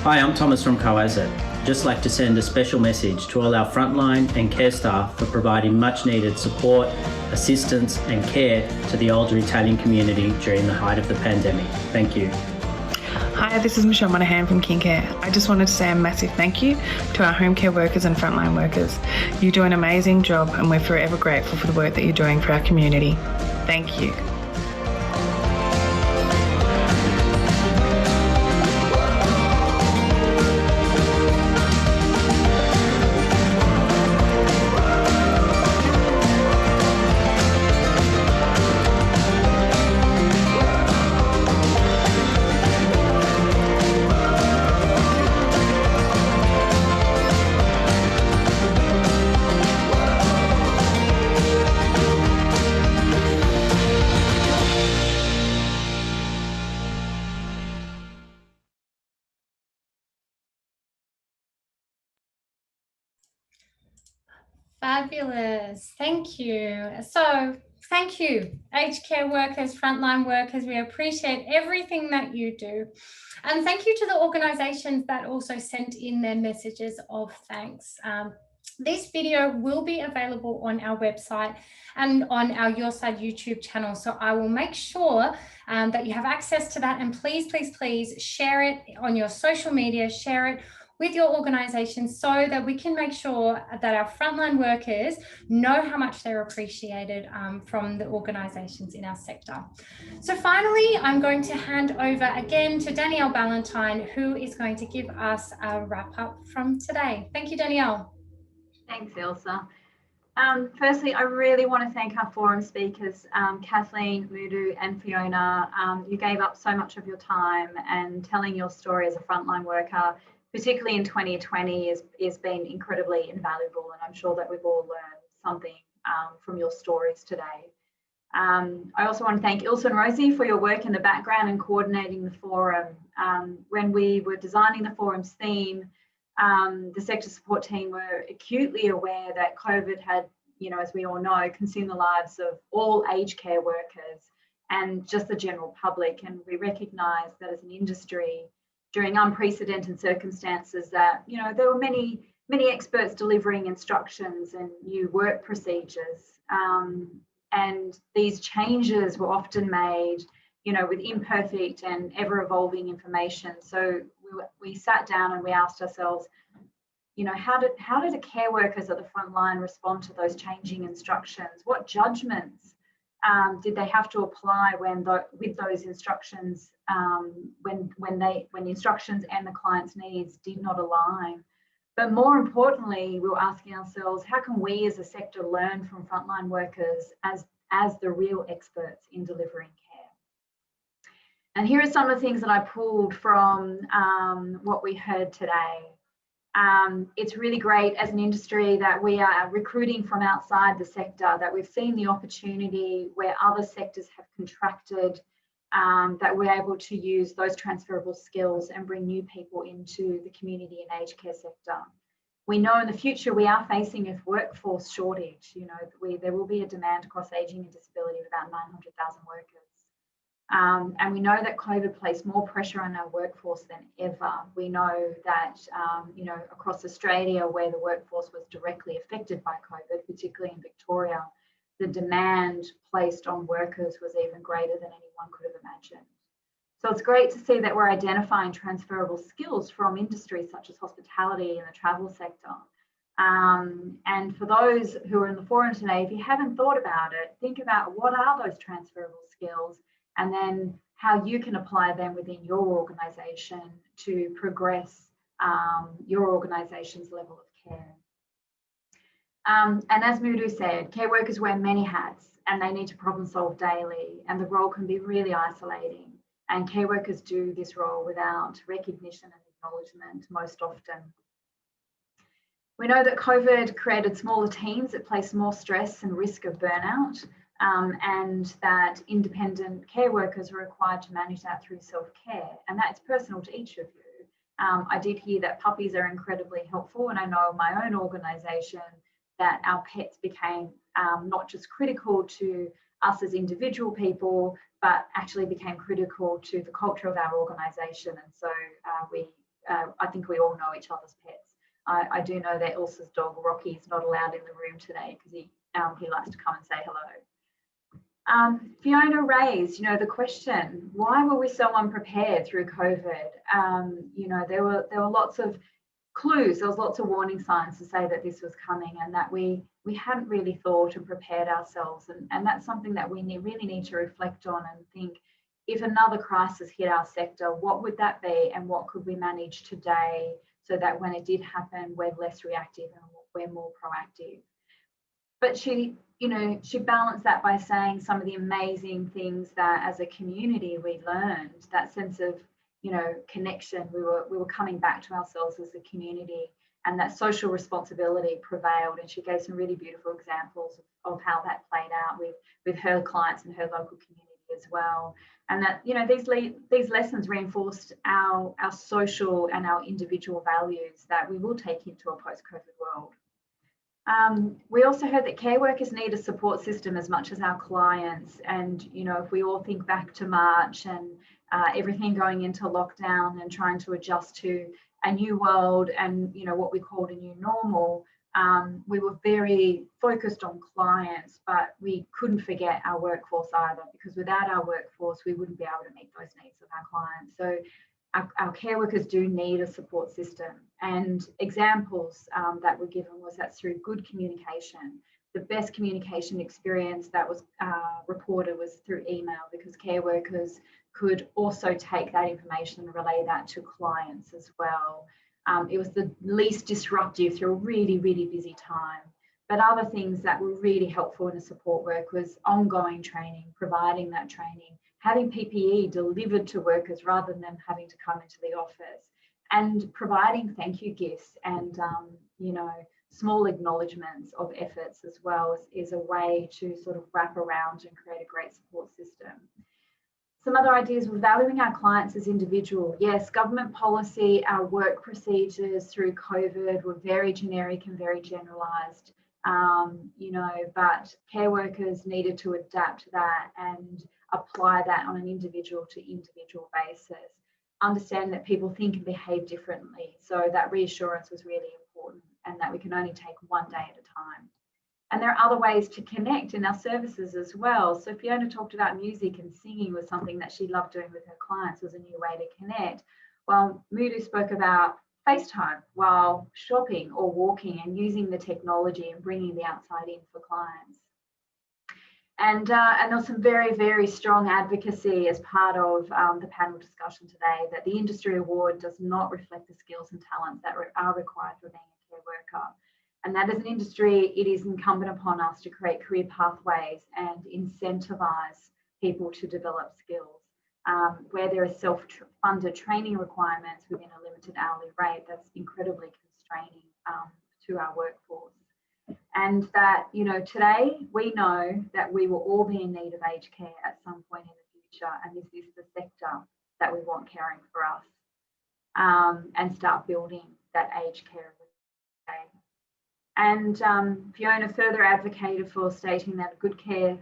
Speaker 12: Hi, I'm Thomas from Coasset. I'd just like to send a special message to all our frontline and care staff for providing much needed support, assistance and care to the older Italian community during the height of the pandemic. Thank you.
Speaker 13: Hi, this is Michelle Monahan from KingCare. I just wanted to say a massive thank you to our home care workers and frontline workers. You do an amazing job and we're forever grateful for the work that you're doing for our community. Thank you.
Speaker 1: Fabulous. Thank you. So thank you, aged care workers, frontline workers. We appreciate everything that you do. And thank you to the organisations that also sent in their messages of thanks. This video will be available on our website and on our Your Side YouTube channel. So I will make sure that you have access to that. And please, please, please share it on your social media, share it with your organisation so that we can make sure that our frontline workers know how much they're appreciated from the organisations in our sector. So finally, I'm going to hand over again to Danielle Ballantyne, who is going to give us a wrap up from today. Thank you, Danielle.
Speaker 2: Thanks, Ilsa. Firstly, I really want to thank our forum speakers, Kathleen, Mudu and Fiona. You gave up so much of your time, and telling your story as a frontline worker, particularly in 2020, has been incredibly invaluable, and I'm sure that we've all learned something from your stories today. I also want to thank Ilsa and Rosie for your work in the background and coordinating the forum. When we were designing the forum's theme, the sector support team were acutely aware that COVID had, as we all know, consumed the lives of all aged care workers and just the general public. And we recognise that as an industry, during unprecedented circumstances, that there were many experts delivering instructions and new work procedures, and these changes were often made with imperfect and ever-evolving information. So we sat down and we asked ourselves, how did the care workers at the front line respond to those changing instructions? What judgments did they have to apply with those instructions when the instructions and the client's needs did not align? But more importantly, we were asking ourselves, how can we as a sector learn from frontline workers as the real experts in delivering care? And here are some of the things that I pulled from what we heard today. It's really great as an industry that we are recruiting from outside the sector, that we've seen the opportunity where other sectors have contracted, that we're able to use those transferable skills and bring new people into the community and aged care sector. We know in the future we are facing a workforce shortage. There will be a demand across ageing and disability of about 900,000 workers. And we know that COVID placed more pressure on our workforce than ever. We know that, across Australia, where the workforce was directly affected by COVID, particularly in Victoria, the demand placed on workers was even greater than anyone could have imagined. So it's great to see that we're identifying transferable skills from industries such as hospitality and the travel sector. And for those who are in the forum today, if you haven't thought about it, think about what are those transferable skills, and then how you can apply them within your organisation to progress your organisation's level of care. And as Mudu said, care workers wear many hats and they need to problem solve daily, and the role can be really isolating. And care workers do this role without recognition and acknowledgement most often. We know that COVID created smaller teams that place more stress and risk of burnout, and that independent care workers are required to manage that through self-care, and that's personal to each of you. I did hear that puppies are incredibly helpful, and I know in my own organisation that our pets became not just critical to us as individual people, but actually became critical to the culture of our organisation. And so I think we all know each other's pets. I do know that Ilsa's dog Rocky is not allowed in the room today because he likes to come and say hello. Fiona raised, the question: why were we so unprepared through COVID? There were lots of clues. There was lots of warning signs to say that this was coming, and that we hadn't really thought and prepared ourselves. And that's something that we really need to reflect on and think, if another crisis hit our sector, what would that be, and what could we manage today so that when it did happen, we're less reactive and we're more proactive. But she balanced that by saying some of the amazing things that as a community we learned, that sense of connection. We were coming back to ourselves as a community, and that social responsibility prevailed. And she gave some really beautiful examples of how that played out with her clients and her local community as well. And that these lessons reinforced our social and our individual values that we will take into a post-COVID world. We also heard that care workers need a support system as much as our clients. And if we all think back to March and everything going into lockdown and trying to adjust to a new world and what we called a new normal, we were very focused on clients, but we couldn't forget our workforce either, because without our workforce we wouldn't be able to meet those needs of our clients. So our care workers do need a support system, and examples that were given was that through good communication. The best communication experience that was reported was through email, because care workers could also take that information and relay that to clients as well. It was the least disruptive through a really, really busy time. But other things that were really helpful in the support work was ongoing training, providing that training, having PPE delivered to workers rather than them having to come into the office, and providing thank you gifts and small acknowledgements of efforts as well is a way to sort of wrap around and create a great support system. Some other ideas were valuing our clients as individual. Yes, government policy, our work procedures through COVID were very generic and very generalised, but care workers needed to adapt that and apply that on an individual to individual basis. Understand that people think and behave differently. So that reassurance was really important, and that we can only take one day at a time. And there are other ways to connect in our services as well. So Fiona talked about music, and singing was something that she loved doing with her clients, was a new way to connect. While Mudu spoke about FaceTime while shopping or walking, and using the technology and bringing the outside in for clients. And there was some very, very strong advocacy as part of the panel discussion today, that the industry award does not reflect the skills and talents that are required for being a care worker. And that as an industry, it is incumbent upon us to create career pathways and incentivise people to develop skills. Where there are self-funded training requirements within a limited hourly rate, that's incredibly constraining to our workforce. And that, today we know that we will all be in need of aged care at some point in the future, and this is the sector that we want caring for us, and start building that aged care today. And Fiona further advocated for stating that good care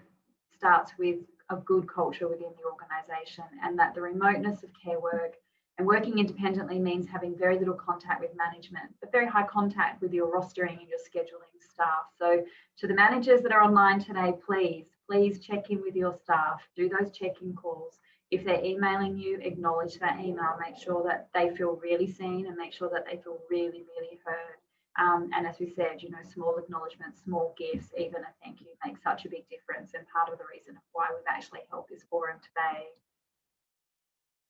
Speaker 2: starts with a good culture within the organisation, and that the remoteness of care work and working independently means having very little contact with management, but very high contact with your rostering and your scheduling staff. So to the managers that are online today, please check in with your staff, do those check-in calls, If they're emailing you, acknowledge that email, make sure that they feel really seen and make sure that they feel really, really heard. And as we said, you know, small acknowledgements, small gifts, even a thank you makes such a big difference, and part of the reason why we've actually held this forum today.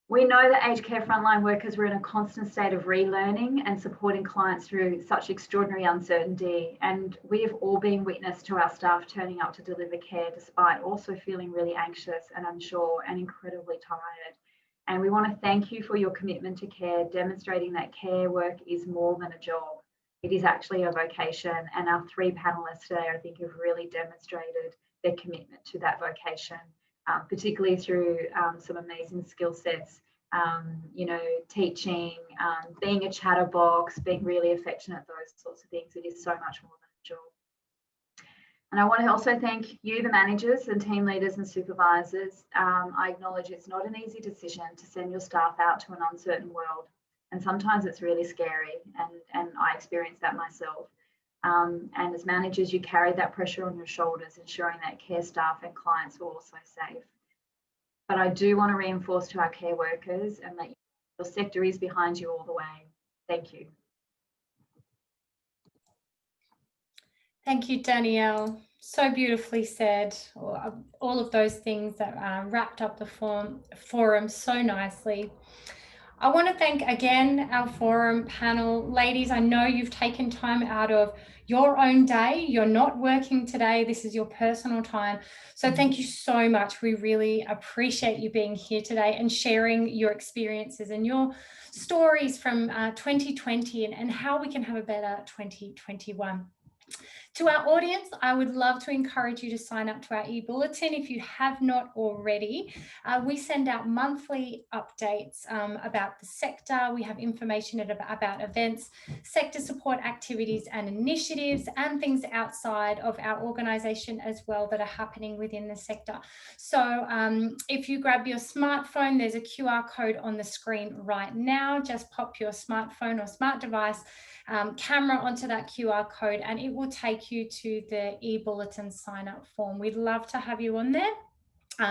Speaker 2: We know that aged care frontline workers were in a constant state of relearning and supporting clients through such extraordinary uncertainty. And we have all been witness to our staff turning up to deliver care despite also feeling really anxious and unsure and incredibly tired. And we want to thank you for your commitment to care, demonstrating that care work is more than a job. It is actually a vocation. And our three panelists today, I think, have really demonstrated their commitment to that vocation. Particularly through some amazing skill sets, you know, teaching, being a chatterbox, being really affectionate, those sorts of things. It is so much more than a job. And I want to also thank you, the managers and team leaders and supervisors. I acknowledge it's not an easy decision to send your staff out to an uncertain world. And sometimes it's really scary, and I experienced that myself. And as managers, you carry that pressure on your shoulders, ensuring that care staff and clients are also safe. But I do want to reinforce to our care workers and that your sector is behind you all the way. Thank you.
Speaker 1: Thank you, Danielle. So beautifully said. All of those things that wrapped up the forum so nicely. I want to thank again our forum panel. Ladies, I know you've taken time out of your own day. You're not working today. This is your personal time. So thank you so much. We really appreciate you being here today and sharing your experiences and your stories from 2020 and how we can have a better 2021. To our audience, I would love to encourage you to sign up to our e-bulletin if you have not already. We send out monthly updates about the sector. We have information about events, sector support activities and initiatives, and things outside of our organisation as well that are happening within the sector. So if you grab your smartphone, there's a QR code on the screen right now. Just pop your smartphone or smart device camera onto that QR code and it will take you to the e-bulletin sign up form. We'd love to have you on there.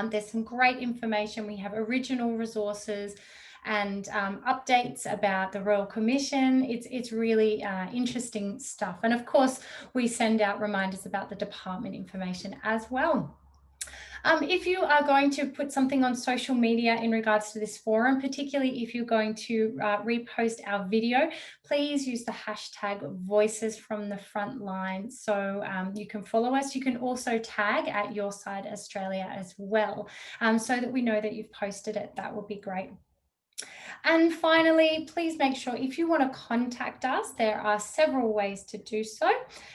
Speaker 1: There's some great information. We have original resources and updates about the Royal Commission. It's really interesting stuff. And of course, we send out reminders about the department information as well. If you are going to put something on social media in regards to this forum, particularly if you're going to repost our video, please use the hashtag Voices from the Frontline. So you can follow us. You can also tag at Your Side Australia as well, so that we know that you've posted it. That would be great. And finally, please make sure if you want to contact us, there are several ways to do so.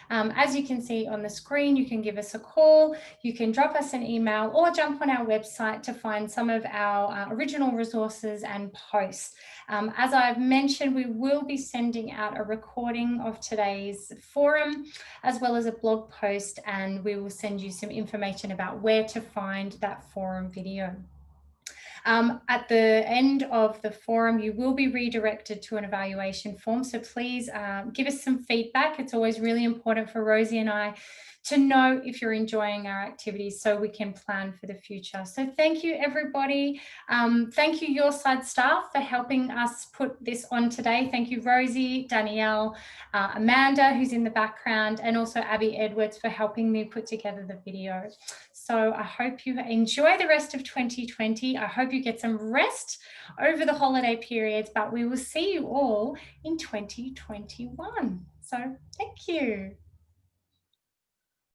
Speaker 1: As you can see on the screen, you can give us a call, you can drop us an email or jump on our website to find some of our original resources and posts. As I've mentioned, we will be sending out a recording of today's forum as well as a blog post, and we will send you some information about where to find that forum video. At the end of the forum, you will be redirected to an evaluation form. So please give us some feedback. It's always really important for Rosie and I to know if you're enjoying our activities so we can plan for the future. So thank you, everybody. Thank you, Your Side staff, for helping us put this on today. Thank you, Rosie, Danielle, Amanda, who's in the background, and also Abby Edwards for helping me put together the video. So I hope you enjoy the rest of 2020. I hope you get some rest over the holiday periods, but we will see you all in 2021. So thank you.